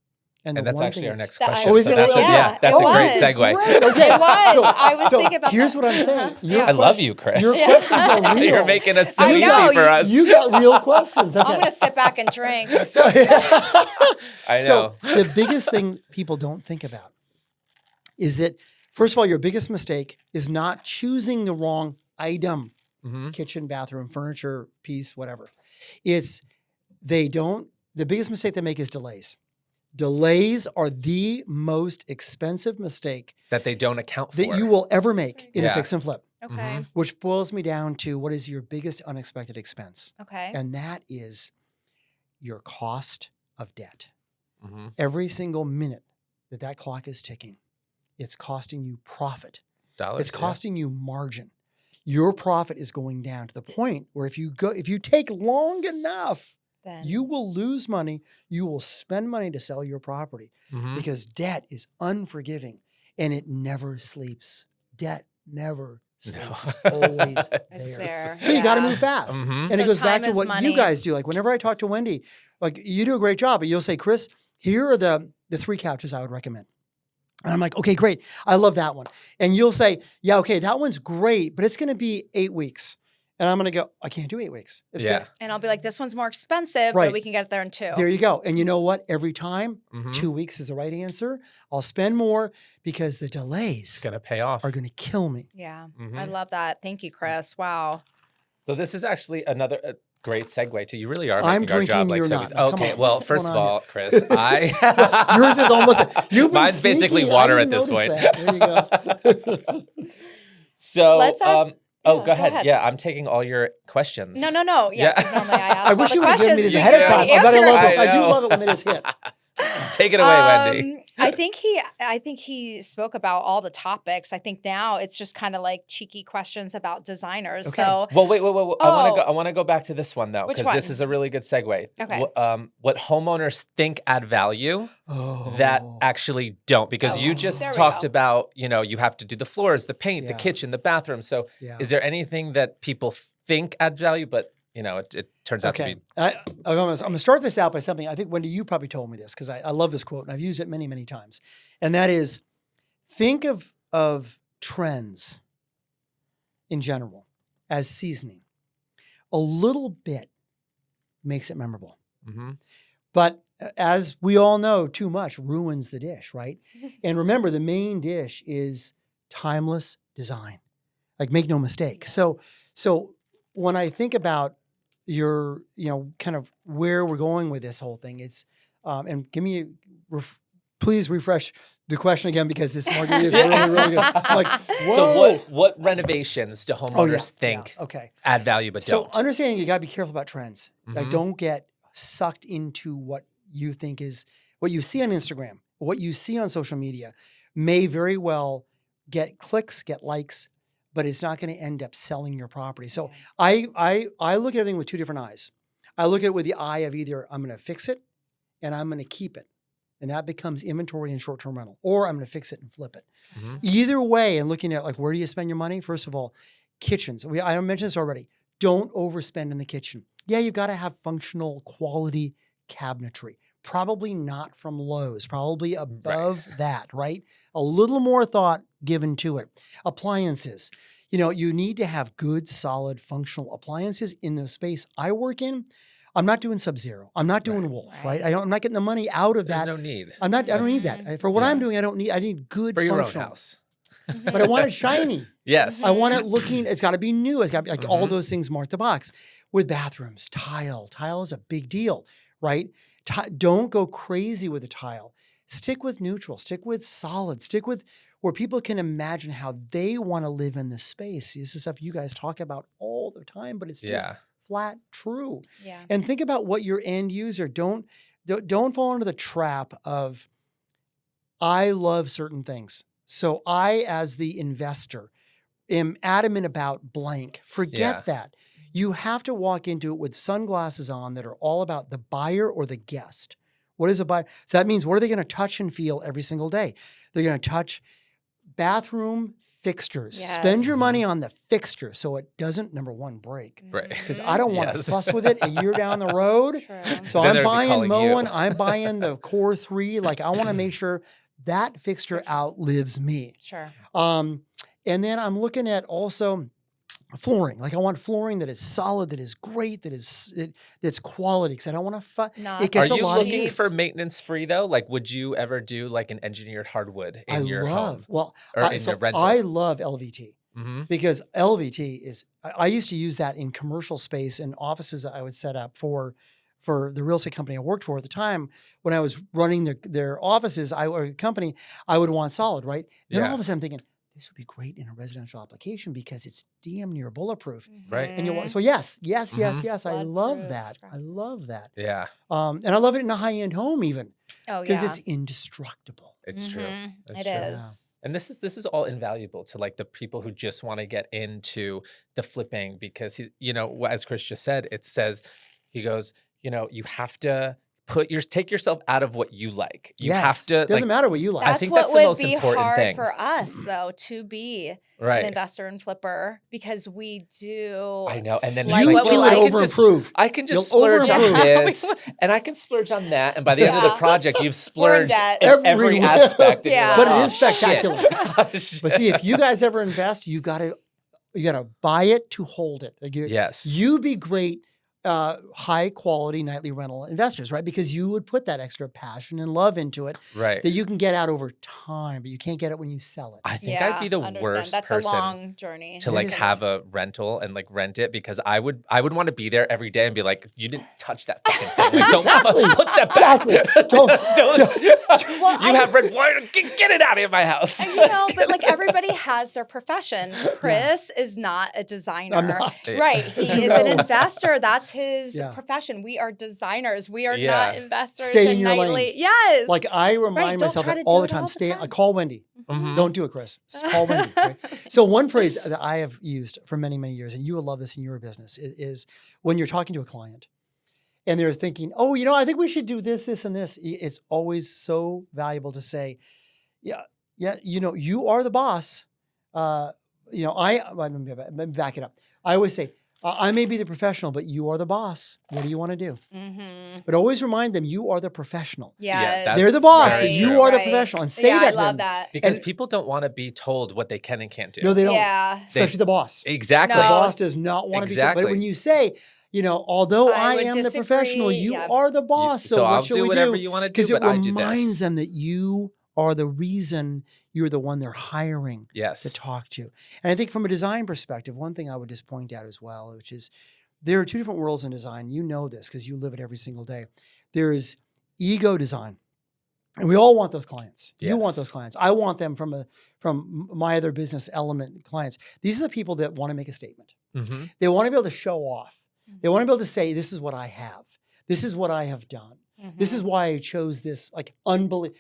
And
the
that's
one
actually
thing
our
is-
next
That-
question.
Oh, is
so
it
that's
really?
Yeah,
that's
it
a great
was.
segue.
Great, okay.
It was. I was thinking about
here's
that.
what I'm saying.
Uh-huh.
Your
Yeah.
I love
question-
you, Chris.
Your
Yeah.
questions are real.
You're making it so
I
easy
know,
for us.
You got real questions. Okay.
I'm going to sit back and drink.
So,
I
so
know.
the biggest thing people don't think about is that, first of all, your biggest mistake is not choosing the wrong item,
Mhm.
kitchen, bathroom, furniture, piece, whatever. It's the biggest mistake they make is delays. Delays are the most expensive mistake
That they don't account for.
that you will ever make in a
Yeah.
fix and flip,
Okay.
Mhm.
which boils me down to what is your biggest unexpected expense?
Okay.
And that is your cost of debt.
Mhm.
Every single minute that clock is ticking, it's costing you profit.
Dollars.
It's costing you margin. Your profit is going down to the point where if you take long enough,
Then
you will lose money. You will spend money to sell your property
Yeah. Mhm.
because debt is unforgiving and it never sleeps. Debt never sleeps. It's always
It's
there.
there.
So you got to
Yeah.
move fast.
Mhm.
And
So
it goes back
time
to
is
what
money.
you guys do. Like whenever I talk to Wendy, like you do a great job, but you'll say, Chris, here are the 3 couches I would recommend. And I'm like, okay, great. I love that one. And you'll say, yeah, okay, that one's great, but it's going to be 8 weeks. And I'm going to go, I can't do 8 weeks. It's
Yeah.
gonna,
And I'll be like, this one's more expensive,
Right.
but we can get there in 2.
there you go. And you know what? Every time,
Mhm.
2 weeks is the right answer. I'll spend more because the delays
It's gonna pay off.
are going to kill me.
Yeah. I
Mhm.
love that. Thank you, Chris. Wow.
So this is actually another great segue to you. Really are
I'm
making our job
drinking,
like
you're
so
not.
easy.
Now, come
Okay.
on.
Well,
What's
first
going
of
on
all, Chris,
Yours is almost, you've been
Mine's basically
sneaky.
water
I
at
didn't
this
notice
point.
that. There you go.
So
Let's ask.
oh,
yeah,
go ahead. Yeah, I'm taking all your questions.
No. Yeah.
Yeah.
'Cause normally I ask
I
all
wish
the
you would have given me
questions.
this
You
ahead of
do.
time. I bet I love this.
I
I do
know.
love it when they just hit.
Take it away, Wendy.
I think he spoke about all the topics. I think now it's just kind of like cheeky questions about designers.
Okay.
So
Well, wait.
Oh.
I want to go back to this one though,
Which
because this
one?
is a really good segue.
Okay.
What homeowners think add value
Oh.
that actually don't, because you
Oh.
just
There we
talked
go.
about, you have to do the floors, the paint, the
Yeah.
kitchen, the bathroom. So
Yeah.
is there anything that people think add value, but it turns out to
Okay.
be
I'm going to start this out by something. I think, Wendy, you probably told me this because I love this quote and I've used it many, many times. And that is, think of trends in general as seasoning. A little bit makes it memorable.
Mhm.
But as we all know, too much ruins the dish, right? And remember, the main dish is timeless design. Like, make no mistake. So when I think about your, kind of where we're going with this whole thing, it's, and give me, please refresh the question again, because this margarita is really, really good. I'm like, whoa.
So what renovations do homeowners
Oh, yeah,
think
yeah, okay.
add value but
So
don't?
understanding you got to be careful about trends. Like,
Mhm.
don't get sucked into what you think is what you see on Instagram, what you see on social media may very well get clicks, get likes, but it's not going to end up selling your property. So I look at everything with 2 different eyes. I look at it with the eye of either I'm going to fix it and I'm going to keep it. And that becomes inventory and short-term rental, or I'm going to fix it and flip it.
Mhm.
Either way, and looking at like, where do you spend your money? First of all, kitchens. I mentioned this already. Don't overspend in the kitchen. Yeah, you've got to have functional quality cabinetry. Probably not from Lowe's, probably above that, right? A little more thought given to it. Appliances. You need to have good, solid, functional appliances in the space I work in. I'm not doing Sub-Zero. I'm not doing Wolf, right? I'm not getting the money out of
There's
that.
no need
I don't need that. For what I'm doing, I need good
for your own
functional.
house.
But I want it shiny.
Yes.
I want it looking, it's got to be new. It's got to be like all
Mhm.
those things mark the box. With bathrooms, tile is a big deal, right? Don't go crazy with the tile. Stick with neutral, stick with solid, stick with where people can imagine how they want to live in the space. This is stuff you guys talk about all the time, but it's just
Yeah.
flat true.
Yeah.
And think about what your end user, don't fall into the trap of, I love certain things. So I, as the investor, am adamant about blank. Forget
Yeah.
that. You have to walk into it with sunglasses on that are all about the buyer or the guest. What is a buyer? So that means what are they going to touch and feel every single day? They're going to touch bathroom fixtures.
Yes.
Spend your money on the fixture so it doesn't, number one, break.
Right.
Because I don't want to
Yes.
fuss with it a year down the road.
True.
So
Then
I'm
they'd be
buying
calling
mowing,
you.
I'm buying the Core 3. Like I want to make sure that fixture outlives me.
Sure.
And then I'm looking at also flooring. Like I want flooring that is solid, that is great, that's quality. Because I don't want to
Not
it gets
Are
a
you
lot of
looking
use.
for maintenance free though? Like, would you ever do like an engineered hardwood in your home
Well,
or in your rental?
I love LVT.
Mm-hmm.
Because LVT is, I used to use that in commercial space and offices that I would set up for the real estate company I worked for at the time. When I was running their offices, or company, I would want solid, right? Then all of a sudden I'm thinking, this would be great in a residential application because it's damn near bulletproof.
Right.
And
Mhm.
so yes, I
Flood
love
proof,
that.
scrap.
I love that.
Yeah,
And I love it in a high-end home even
Oh,
because
yeah.
it's indestructible.
it's true.
Mhm.
It's
It
true.
is.
And this is all invaluable to like the people who just want to get into the flipping because he, as Chris just said, it says, he goes, you have to take yourself out of what you like. You have to
Doesn't matter what you like.
I
That's
think
what
that's the
would
most
be
important
hard
thing.
for us, though, to be
right.
an investor and flipper because we do.
I know. And then
Like
he's
you
what
two
we
would
like.
over-improve.
I can just
You'll
splurge on
over-improve.
this, and I can splurge on that, and by the end of the
Yeah.
project, you've
We're in
splurged
debt.
in every
Everywhere.
aspect. And
Yeah.
you're
But it
like,
is
"Oh, shit."
spectacular. But see, if you guys ever invest, you gotta buy it to hold it. Like
Yes.
you be great, high quality nightly rental investors, right? Because you would put that extra passion and love into it
Right.
that you can get out over time, but you can't get it when you sell it.
I think
Yeah,
I'd be the
understand.
worst
That's
person
a long journey.
to
It
like
is.
have a rental and like rent it because I would want to be there every day and be like, you didn't touch that fucking thing. Like,
Exactly.
don't put that back.
Exactly. Don't-
Well,
you have red wine. Get it out of my house.
But like everybody has their profession. Chris is not a designer.
I'm not.
Right. He
As you
is an
know.
investor. That's his
Yeah.
profession. We are designers. We are
Yeah.
not investors.
Stay in
and
your
nightly.
lane.
Yes.
Like I remind
don't
myself
try
that
to do
all the
it all
time.
the
Stay.
time.
Call Wendy.
Mhm.
Don't do it, Chris. Call Wendy. Right? So one phrase that I have used for many, many years, and you will love this in your business, is when you're talking to a client and they're thinking, oh, I think we should do this, this, and this. It's always so valuable to say, yeah, you are the boss. Let me back it up. I always say, I may be the professional, but you are the boss. What do you want to do?
Mm-hmm.
But always remind them you are the professional.
Yes.
that's
They're the boss,
very
but you
true.
are the professional. And say
yeah,
that
I love
to them.
that.
Because
And-
people don't want to be told what they can and can't do.
No, they don't.
Yeah.
Especially the boss.
Exactly.
The
No.
boss does not want to be told.
Exactly.
But when you say, although
I
I
would
am the professional,
disagree,
you
yeah.
are the boss. So,
I'll
what should
do
we
whatever
do?
you want to do,
Because it
but I do
reminds
this.
them that you are the reason you're the one they're hiring
Yes.
to talk to. And I think from a design perspective, one thing I would just point out as well, which is there are two different worlds in design. You know this because you live it every single day. There is ego design. And we all want those clients. You want
Yes.
those clients. I want them from my other business element clients. These are the people that want to make a statement.
Mm-hmm.
They want to be able to show off. They want to be able to say, this is what I have. This is what I have done. This is why I chose this, unbelievable.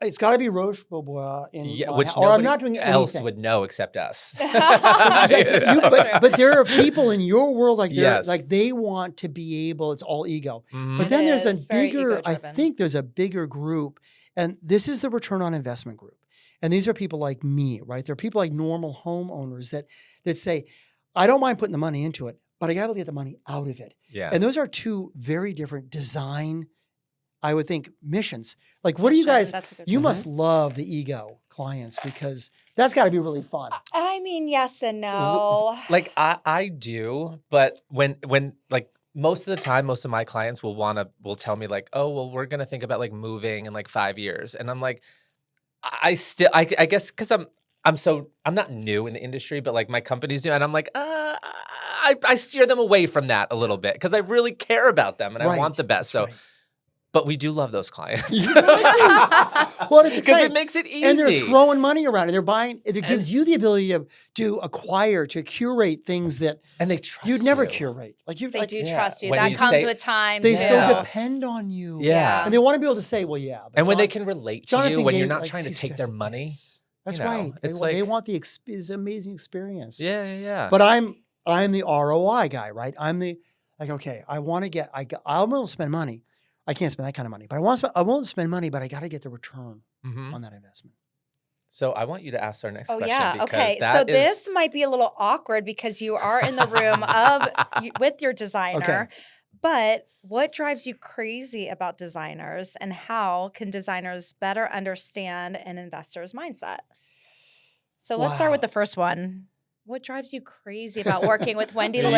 It's got to be Roche Bobois in
Which
or I'm
nobody
not doing
else
anything.
would know except us.
That's so true.
But there are people in your world
Yes.
they want to be able. It's all ego.
Mhm.
But then
It
there's a
is very
bigger. I
ego-driven.
think there's a bigger group, and this is the return on investment group. And these are people like me, right? They're people like normal homeowners that say, I don't mind putting the money into it, but I got to get the money out of it.
Yeah.
And those are two very different design, I would think, missions. Like, what do you guys?
That's a good
You
one.
must love the ego clients because that's got to be really fun.
I mean, yes and no.
Like I do, but when like most of the time, most of my clients will tell me like, oh, well, we're gonna think about like moving in like 5 years, and I'm like, I guess because I'm not new in the industry, but like my company's new, and I'm like, I steer them away from that a little bit because I really care about them and I
Right.
want the best. So,
Right.
but we do love those clients
Well, it's
because
exciting.
it makes it easy.
And they're throwing money around and they're buying. It gives you the ability to acquire, to curate things that
and they trust
you'd never
you.
curate. Like you,
They
like,
do
yeah.
trust you.
When
That
you
comes
say-
with time.
they
too.
so
Yeah.
depend on you.
Yeah.
And they want to be able to say, well, yeah. but
And when they
John-
can relate to
Jonathan
you when
gave
you're
me,
not
like,
trying to
60
take their
yes.
money.
That's
you know,
right.
it's
They
like-
want the amazing experience.
Yeah.
But I'm I'm the ROI guy, right? I'm the like, okay, I want to get, I will spend money. I can't spend that kind of money, but I won't spend money, but I got to get the return on that investment.
So I want you to ask our next
Oh
question.
yeah.
Because
Okay.
that
So
is-
this might be a little awkward because you are in the room with your designer.
Okay.
But what drives you crazy about designers, and how can designers better understand an investor's mindset? So let's start with the first one. What drives you crazy about working with Wendy Lynn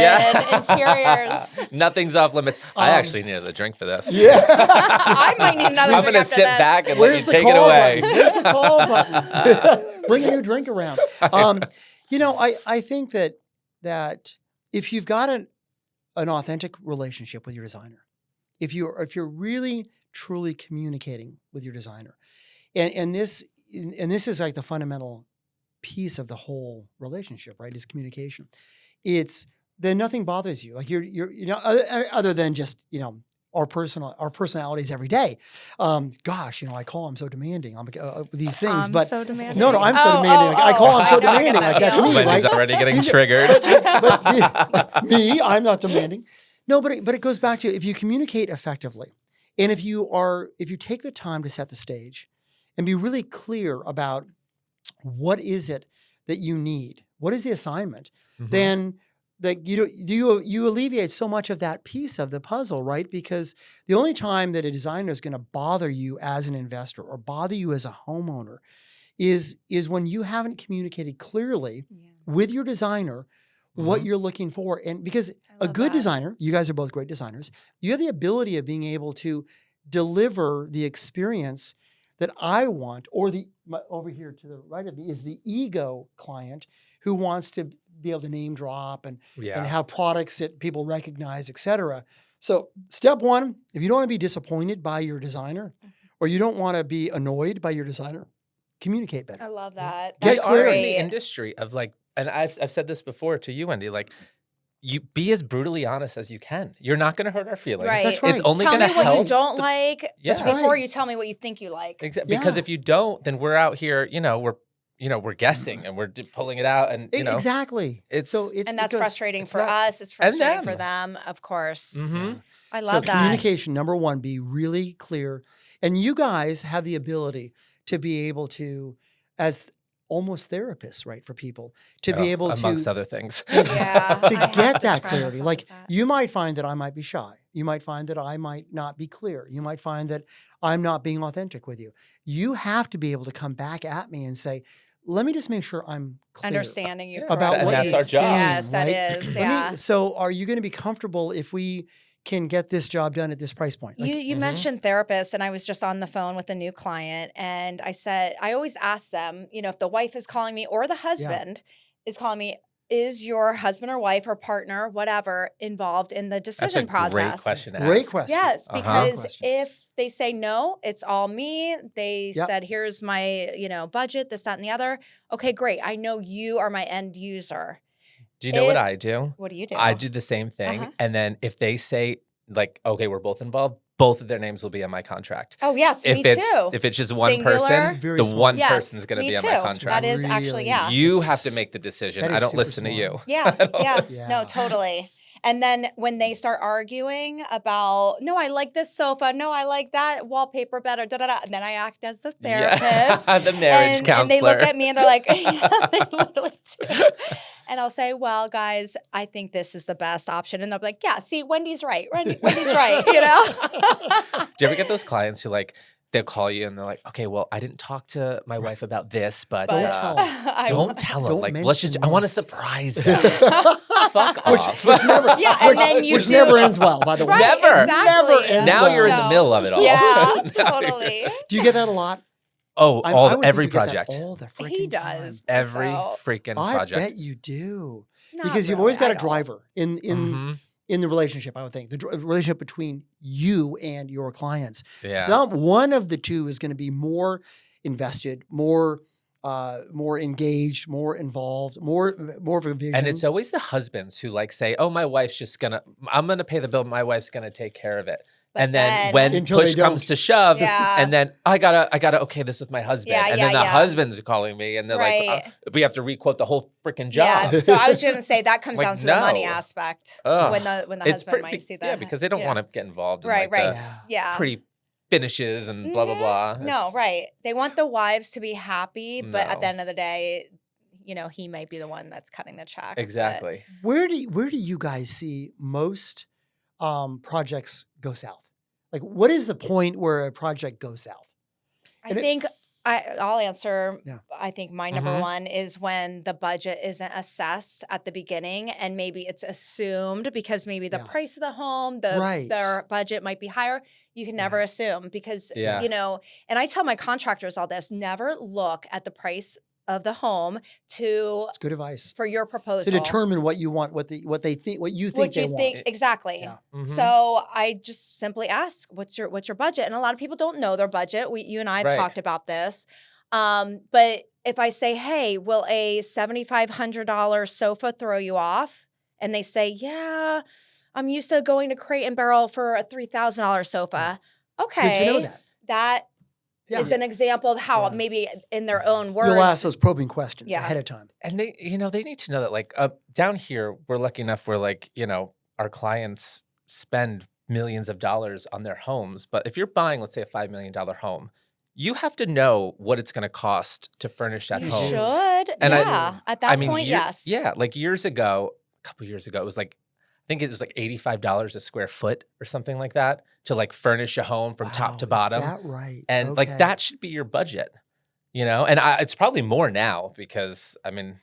Interiors?
Nothing's off limits. I actually needed a drink for this.
Yeah.
I might need another
I'm
drink
going to
after
sit
this.
back and let
Where's
you
the
take it
call
away.
button? Where's the call button? Bring a new drink around. I think that if you've got an authentic relationship with your designer, if you're really truly communicating with your designer, and this is like the fundamental piece of the whole relationship, right? Is communication. Then nothing bothers you. Like you're other than just our personalities every day. I call him so demanding. I'm these things, but
so demanding.
no, I'm so demanding. Like, I call him so demanding. Like that's me,
Wendy's
right?
already getting triggered.
But me, I'm not demanding. No, but it goes back to if you communicate effectively, and if you take the time to set the stage, and be really clear about what is it that you need, what is the assignment, then you alleviate so much of that piece of the puzzle, right? Because the only time that a designer is going to bother you as an investor or bother you as a homeowner is when you haven't communicated clearly with your designer what you're looking for. And because a good designer, you guys are both great designers, you have the ability of being able to deliver the experience that I want, or over here to the right of me is the ego client who wants to be able to name drop and have products that people recognize, et cetera. So step one, if you don't want to be disappointed by your designer, or you don't want to be annoyed by your designer, communicate better.
I love that.
Get
We
That's
are
clear.
in the
great.
industry of and I've said this before to you, Wendy, you be as brutally honest as you can. You're not going to hurt our feelings.
Right.
That's right.
It's only
Tell
going
me
to
what
help.
you don't like
That's
before
right.
you tell me what you think you like.
Exactly. Because
Yeah.
if you don't, then we're out here, we're guessing and we're pulling it out, and
Exactly.
it's
And that's frustrating for
us.
us. It's frustrating for
them.
them, of course.
Mhm.
I
So
love that.
communication, number one, be really clear. And you guys have the ability to be able to, as almost therapists, right, for people, to be able to,
amongst other things.
Yeah.
to
I have
get that
described
clarity.
myself
Like
as that.
you might find that I might be shy. You might find that I might not be clear. You might find that I'm not being authentic with you. You have to be able to come back at me and say, let me just make sure I'm clear
Understanding you
about
correctly.
what
that's
you're
our job.
saying,
Yes, that
right?
is.
Let
Yeah.
so are you going to be comfortable if we can get this job done at this price point? Like,
You mentioned therapists, and I was just on the phone with a new client, and I said, I always ask them, if the wife is calling me or the husband is calling me, is your husband or wife or partner, whatever, involved in the
That's
decision
a
process?
great question to
great
ask.
question.
Yes,
Uh-huh.
because
Question.
if they say no, it's all me. They
Yep.
said, here's my, budget, this, that, and the other. Okay, great. I know you are my end user.
Do you know what
If-
I do?
What do you do?
I do the same thing.
Uh-huh.
And then if they say, okay, we're both involved, both of their names will be on my contract.
Oh, yes, me too.
If it's just one
Singular.
person,
Very
the
small.
one
Yes,
person's going to
me
be on
too.
my contract.
That is actually,
Really?
yeah.
You
It's-
have to make the decision.
that
I
is
don't
super
listen to you.
smart.
Yeah, yes.
Yeah.
No, totally. And then when they start arguing about, no, I like this sofa, no, I like that wallpaper better, da da da, and then I act as a therapist.
Yeah. The marriage counselor.
And they look at me and they're like, yeah, they literally do. And I'll say, well, guys, I think this is the best option. And they'll be like, yeah, see, Wendy's right. Wendy's right,
Do you ever get those clients who they'll call you and they're like, okay, well, I didn't talk to my wife about this, but
Don't tell 'em.
don't tell them.
Don't
Let's just,
mention
I want to
this.
surprise them. Fuck off.
Yeah, and then you
which
do.
never ends well, by the way.
Right,
Never.
exactly.
Never ends
Now
well.
you're in the
No.
middle of it all.
Yeah,
Now
totally.
Do you get that a lot?
Oh,
I would think
every
you get that
project.
all the freaking
He
time.
does.
Every
So,
freaking
I
project.
bet you do.
not
Because you've
really,
always got
I
a
don't.
driver in
Mhm.
in the relationship, I would think. The relationship between you and your clients.
Yeah.
One of the two is going to be more invested, more engaged, more involved, more of a vision.
And it's always the husbands who say, oh, I'm going to pay the bill. My wife's going to take care of it.
But
and then when
Until they
push comes
don't.
to shove,
Yeah.
and then I gotta okay this with my husband,
Yeah,
and
yeah,
then the
yeah.
husband's calling me, and they're
Right.
like, we have to requote the whole freaking job.
Yeah. So I was going to say that comes
Like,
down to the money
no.
aspect
Ugh.
when the
It's
husband might see that.
yeah, because they don't want to get involved in like
Right.
the
Yeah.
pretty finishes and blah blah
Mhm.
blah.
No,
It's-
right. They want the wives to be happy, but at the
No.
end of the day, he may be the one that's cutting the check. but-
Exactly.
Where do you guys see most projects go south? Like, what is the point where a project goes south?
I
And it-
think I'll answer.
Yeah.
I think my number
Mhm.
one is when the budget isn't assessed at the beginning, and maybe it's assumed because maybe the
Yeah.
price of the home,
Right.
their budget might be higher. You can never
Right.
assume because
Yeah.
And I tell my contractors all this: never look at the price of the home
It's good advice
for your
to
proposal
determine what you want, what they think, what you think
what
they
you
want.
think exactly.
Yeah.
Mhm.
So I just simply ask, what's your budget? And a lot of people don't know their budget. You and I have
Right.
talked about this. But if I say, hey, will a $7,500 sofa throw you off? And they say, yeah, I'm used to going to Crate and Barrel for a $3,000 sofa. Okay.
Good to know that.
That
Yeah.
is an example of how
Yeah.
maybe in their own words.
You'll ask those probing questions
Yeah.
ahead of time.
And they need to know that like down here we're lucky enough where like our clients spend millions of dollars on their homes, but if you're buying let's say a $5 million home, you have to know what it's going to cost to furnish that
You
home.
should.
And
At that point, yes.
Yeah, like a couple years ago, it was like I think it was like $85 a square foot or something like that to like furnish a home from top to
Wow,
bottom.
Is that right?
And
Okay.
like that should be your budget, and it's probably more now because I mean,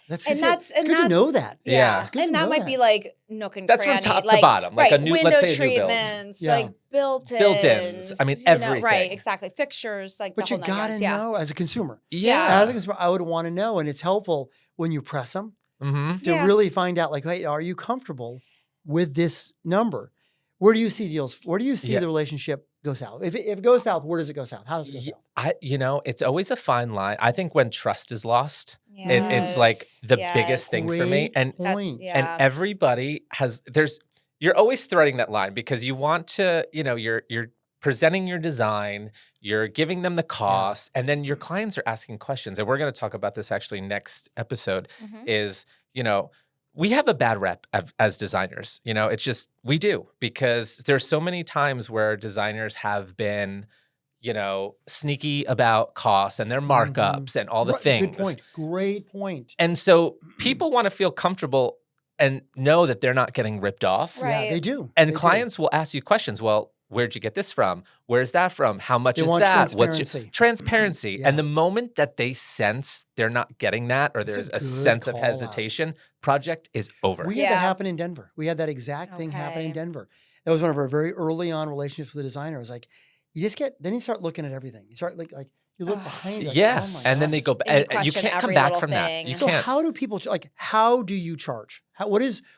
That's
And
it's
that's
good to know that.
Yeah.
It's good to
And that
know
might
that.
be like nook and
That's from
cranny,
top to
like,
bottom, like
right,
a new-
window
let's say a new build.
treatments,
Yeah.
like built-ins.
Built-ins. I mean, everything.
Right, exactly. Fixtures, like
But
the
you
whole nine
gotta
yards. Yeah.
know as a consumer.
Yeah.
As a consumer, I would want to know, and it's helpful when you press them
Mm-hmm.
to
Yeah.
really find out, like, hey, are you comfortable with this number? Where do you see deals? Where do you see
Yeah.
the relationship go south? If it goes south, where does it go south? How does it go south?
It's always a fine line. I think when trust is lost, it's like
Yes,
the biggest thing for me.
Great
And
point.
yeah.
and everybody you're always threading that line because you want to, you're presenting your design, you're giving them the cost, and then your clients are asking questions. And we're going to talk about this actually next episode
Mhm.
is, we have a bad rep as designers. It's just, we do, because there's so many times where designers have been, sneaky about costs and their markups and all the
Right,
things.
Good point. Great point.
And so people want to feel comfortable and know that they're not getting ripped off.
Right.
Yeah, they do.
And
They do.
clients will ask you questions. Well, where'd you get this from? Where's that from? How much
They
is
want
that? What's
transparency.
your transparency?
Yeah.
And the moment that they sense they're not getting that, or
That's a
there's a
good
sense of
call out.
hesitation, project is over.
We had that
Yeah.
happen in Denver. We had that exact thing happen in
Okay.
Denver. That was one of our very early on relationships with the designer. It was like, then you start looking at everything. You start like you look behind you. Like,
Yeah.
oh my
and then they
gosh.
go
And you
back. You
question
can't come
every
back
little
from that.
thing.
You
So
can't.
how do people how do you charge?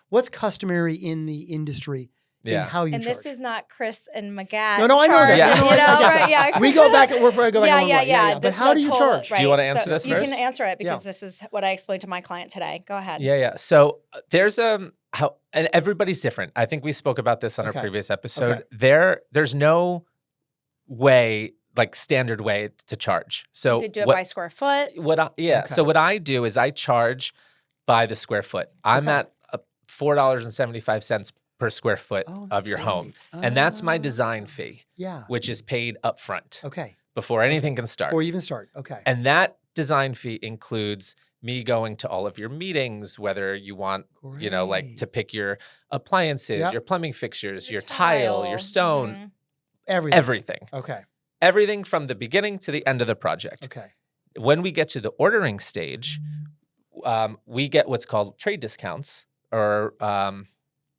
What's customary in the industry in
Yeah.
how you
And
charge?
this is not Chris and Magatt.
No, I know that.
Yeah.
charging,
No, I
get that.
right? Yeah.
we go back and we're go back
yeah,
a long
yeah,
way.
yeah.
But
This
how
is
do
a
you
total-
charge?
Do you wanna
right.
answer this
You
first?
can answer it
Yeah.
because this is what I explained to my client today. Go ahead.
Yeah. So there's and everybody's different. I think we spoke about this on
Okay.
our previous episode.
Okay.
There's no way, like standard way to charge. So
You could do it by square foot.
Okay.
So what I do is I charge by the square foot. I'm
Okay.
at $4.75 per square foot
Oh,
of
that's
your home.
great.
And that's my
Ah,
design fee,
Yeah.
which is paid up front
Okay.
before anything can start.
Or even start. Okay.
And that design fee includes me going to all of your meetings, whether you want, like to
Great.
pick your appliances,
Yep.
your plumbing fixtures,
Your
your tile, your
tile.
stone,
Mhm.
Everything.
everything.
Okay.
Everything from the beginning to the end of the project.
Okay.
When we get to the ordering stage, we get what's called trade discounts or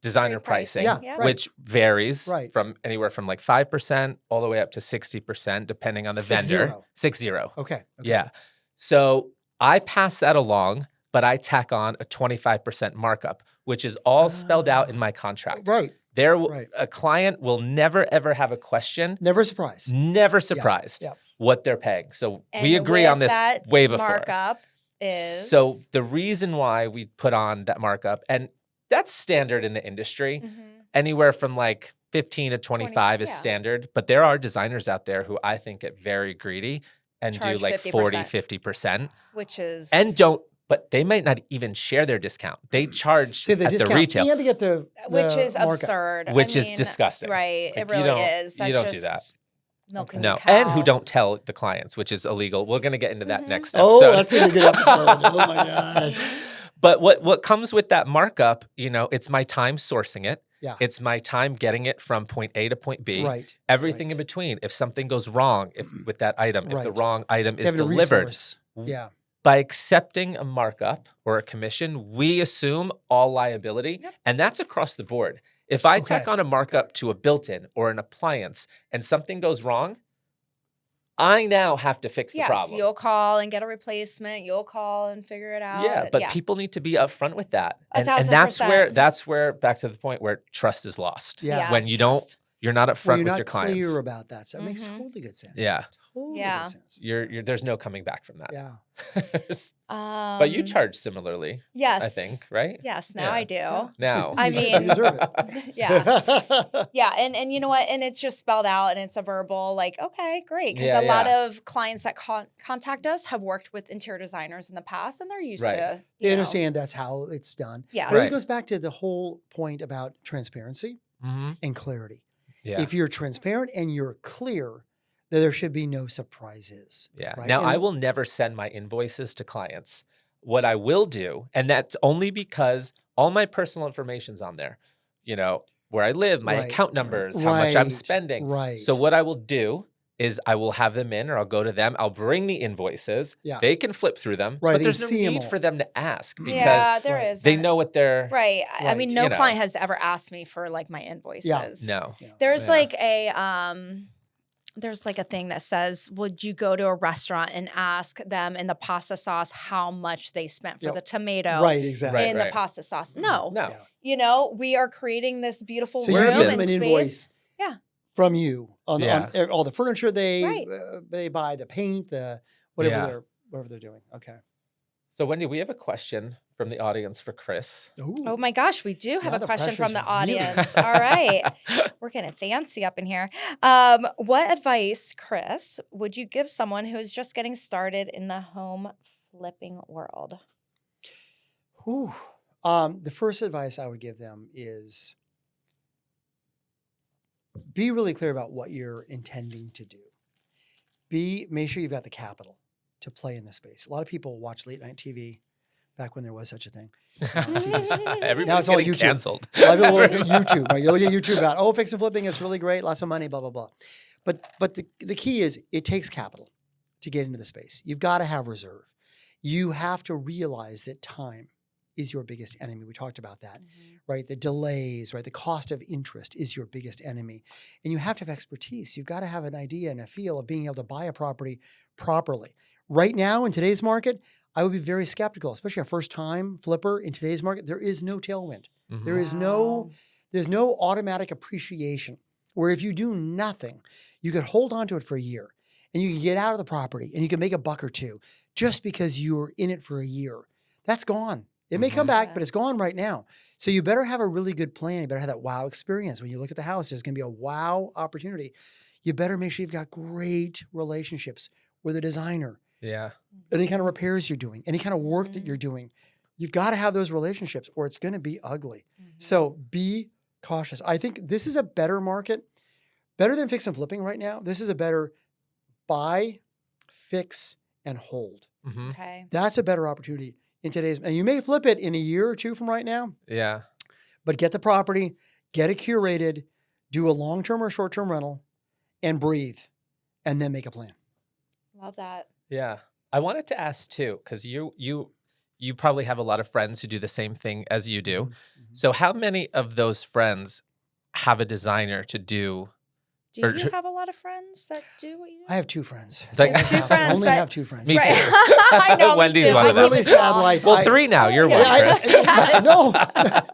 designer
Trade pricing.
pricing,
Yeah,
right.
which varies
Right.
from anywhere from like 5% all the way up to 60%, depending on the
60.
vendor. 60.
Okay.
Yeah. So I pass that along, but I tack on a 25% markup, which is all spelled out in my contract.
Right. Right.
A client will never, ever have a question,
Never a surprise.
never surprised
yeah.
what they're paying. So
And
we agree
with
on this
that
way before.
markup is
So the reason why we put on that markup, and that's standard in the industry,
Mhm.
anywhere from like 15 to 25 is
yeah.
standard, but there are designers out there who I think get very greedy and
Charge
do like
50%.
40, 50%.
Which is
But they might not even share their discount. They charge
See the
at
discount
the retail,
and to get the
which is
markup.
absurd.
which
I
is
mean,
disgusting.
Right.
Like,
It really is.
you
That's
don't do
just
that.
milking
No,
the cow.
and who don't tell the clients, which is illegal. We're going to get into that next episode.
Oh, that's a good episode. Oh my gosh.
But what comes with that markup, it's my time sourcing it.
Yeah.
It's my time getting it from point A to point B.
Right.
Everything
right.
in between. If something goes wrong with that item, if the
Right.
wrong item is
Having a
delivered,
resource. Yeah.
by accepting a markup or a commission, we assume all liability.
Yep.
And that's across the board. If I
Okay.
tack on a markup to a built-in or an appliance and something goes wrong, I now have to fix the
Yes,
problem.
you'll call and get a replacement. You'll call and figure it out.
Yeah, but people need to be upfront with that. And
1,000%.
that's where back to the point where trust is lost.
Yeah.
When you
trust.
you're not
When
upfront
you're
with
not
your clients.
clear about that. So that makes
Mhm.
totally good sense.
Yeah.
Totally
Yeah.
good sense.
You're there's no coming back from that.
Yeah.
But you charge similarly,
Yes.
I think, right?
Yes, now
Yeah.
I do.
Yeah.
Now.
I
You should.
mean-
You deserve it.
Yeah. Yeah, and you know what? And it's just spelled out and it's a verbal, like, okay, great. Because
Yeah,
a lot
yeah.
of clients that contact us have worked with interior designers in the past and they're used
Right.
to,
They
you know.
understand that's how it's done.
Yes.
But
Right.
it goes back to the whole point about transparency
Mhm.
and clarity.
Yeah.
If you're transparent and you're clear, then there should be no surprises.
Yeah.
Right?
Now, I
And-
will never send my invoices to clients. What I will do, and that's only because all my personal information's on there, where I live, my
Right.
account numbers, how much I'm
Right.
spending.
Right.
So what I will do is I will have them in or I'll go to them. I'll bring the invoices.
Yeah.
They can flip through them.
Right,
But
they
there's
can
no
see 'em
need
all.
for them to ask because
Yeah, there
Right.
is.
they know what they're
Right. I mean,
Right.
no
You know.
client has ever asked me for like my invoices.
No.
Yeah.
There's
Yeah.
like there's like a thing that says, would you go to a restaurant and ask them in the pasta sauce how much they spent for
Yep.
the tomato
Right, exactly.
in
Right.
the pasta sauce? No.
No.
Yeah.
You know, we are creating this beautiful
So
We're
you
room
give
a
them
and
an
space.
invoice
Yeah.
from you on
Yeah.
all the furniture
Right.
they buy, the paint, the whatever
Yeah.
they're doing. Okay.
So Wendy, we have a question from the audience for Chris.
Ooh.
Oh my gosh, we do have
Now
a
the
question from
pressure's
the
really-
audience. All right. We're getting fancy up in here. What advice, Chris, would you give someone who is just getting started in the home flipping world?
Whew. The first advice I would give them is be really clear about what you're intending to do. Make sure you've got the capital to play in the space. A lot of people watch late night TV back when there was such a thing.
Everybody's
Now it's all
getting
YouTube.
canceled.
A lot of people look at YouTube. Right? You look at YouTube about, fix and flipping, it's really great, lots of money, blah, blah, blah. But the key is it takes capital to get into the space. You've got to have reserve. You have to realize that time is your biggest enemy. We talked about that, right? The delays, right? The cost of interest is your biggest enemy. And you have to have expertise. You've got to have an idea and a feel of being able to buy a property properly. Right now in today's market, I would be very skeptical, especially a first-time flipper in today's market. There is no tailwind.
Mhm.
There is there's no automatic appreciation where if you do nothing, you could hold on to it for a year and you can get out of the property and you can make $1 or $2 just because you were in it for a year. That's gone. It may come
Mhm.
back,
Yeah.
but it's gone right now. So you better have a really good plan. You better have that wow experience. When you look at the house, there's going to be a wow opportunity. You better make sure you've got great relationships with a designer,
Yeah.
any kind of repairs you're doing, any kind of work that
Mhm.
you're doing. You've got to have those relationships or it's going to be ugly.
Mm-hmm.
So be cautious. I think this is a better market, better than fix and flipping right now. This is a better buy, fix, and hold.
Mhm.
Okay.
That's a better opportunity in today's, and you may flip it in a year or two from right now,
Yeah.
but get the property, get it curated, do a long-term or short-term rental, and breathe, and then make a plan.
Love that.
Yeah. I wanted to ask too, because you probably have a lot of friends who do the same thing as you do.
Mhm.
So how many of those friends have a designer to do?
Do
Or
you
tr-
have a lot of friends that do what you do?
I have 2 friends.
Like-
That's all I
Two
have.
friends
I only
that-
have 2 friends.
Me
Right.
too.
I know. me
Wendy's
too.
one
I
of
keep
them.
it
Really sad
small.
life.
Well, 3 now. You're
Yeah,
one,
I-
Chris.
Yes.
No,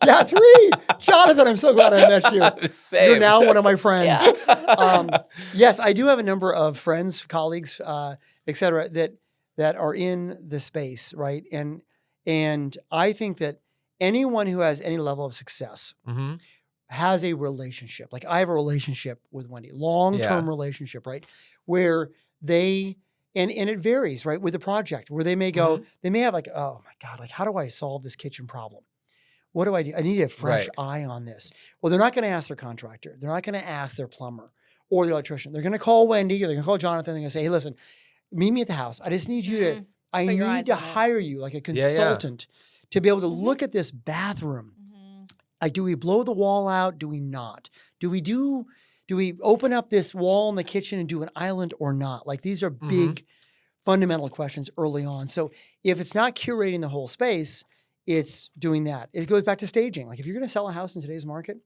yeah, 3. Jonathan, I'm so glad I met you.
Same.
You're now one of my friends.
Yeah.
Yes, I do have a number of friends, colleagues, et cetera, that are in the space, right? And I think that anyone who has any level of success
hmm
has a relationship. Like I have a relationship with Wendy, long-term relationship, right? Where they, and it varies, right? With the project where they may go, they may have like, oh my God, like how do I solve this kitchen problem? What do? I need a fresh eye on this. Well, they're not going to ask their contractor. They're not going to ask their plumber or their electrician. They're going to call Wendy or they're going to call Jonathan. They're going to say, hey, listen, meet me at the house. I just need you to, I need to hire you like a consultant to be able to look at this bathroom. Like, do we blow the wall out? Do we not? Do we open up this wall in the kitchen and do an island or not? Like these are big fundamental questions early on. So if it's not curating the whole space, it's doing that. It goes back to staging. Like if you're going to sell a house in today's market,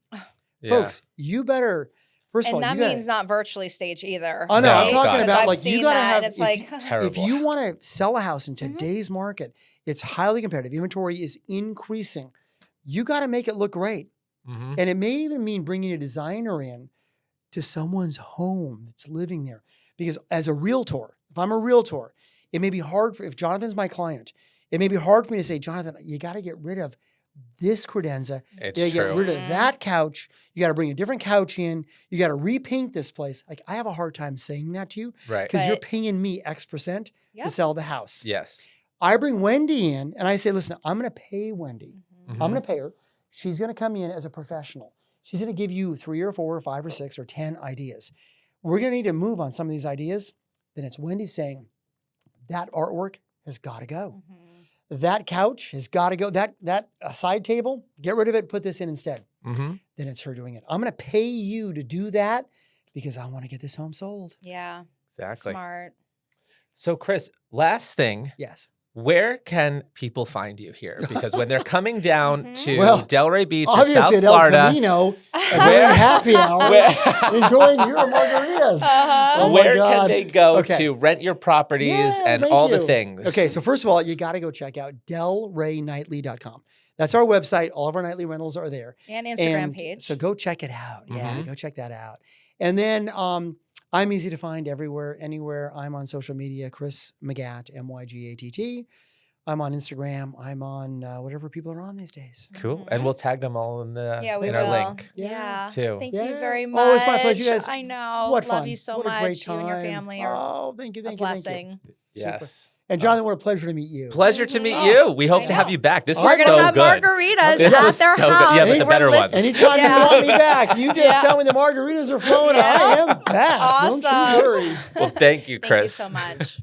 folks, you better, first of all,
and that means not virtually stage either.
Oh no,
right?
I'm talking about like
you
you got to have,
it's like,
if you want to sell a house in today's market, it's highly competitive. Inventory is increasing. You got to make it look great. And it may even mean bringing a designer in to someone's home that's living there. Because as a realtor, if I'm a realtor, it may be hard if Jonathan's my client, it may be hard for me to say, Jonathan, you got to get rid of this credenza. You got to get rid of that couch. You got to bring a different couch in. You got to repaint this place. Like I have a hard time saying that to you.
Right.
Because you're paying me X% to sell the house.
Yes.
I bring Wendy in and I say, listen, I'm going to pay Wendy. I'm going to pay her. She's going to come in as a professional. She's going to give you 3 or 4 or 5 or 6 or 10 ideas. We're going to need to move on some of these ideas. Then it's Wendy saying, that artwork has got to go. That couch has got to go. That side table, get rid of it, put this in instead. Then it's her doing it. I'm going to pay you to do that because I want to get this home sold.
Yeah.
Exactly.
Smart.
So Chris, last thing.
Yes.
Where can people find you here? Because when they're coming down to Delray Beach or
obviously
South
at El
Florida,
Camino, doing happy hour, enjoying your margaritas. Oh
where can they go to rent your properties and all the things?
Okay, so first of all, you got to go check out delraynightly.com. That's our website. All of our nightly rentals are there.
And Instagram page.
So go check it out. Yeah, go check that out. And then I'm easy to find everywhere, anywhere. I'm on social media, Chris Mygatt, Mygatt. I'm on Instagram. I'm on whatever people are on these days.
Cool. And we'll tag them all in the in
will.
our link.
Yeah.
Too.
Thank you very much.
Oh, it's my pleasure. You guys,
I know.
What
Love
fun.
you so
what a
much.
great time.
You and your family are
thank you,
a blessing.
Yes.
And Jonathan, what a pleasure to meet you.
Pleasure to meet you. We hope to have you back. This was
We're
so
gonna have
good.
margaritas
This
at
was
their
so
house.
good. Yeah, but the
We're
better ones.
Anytime you want me back, you just tell me the margaritas are flowing. I am back.
Awesome.
Don't you worry.
Well, thank you, Chris.
Thank you so much.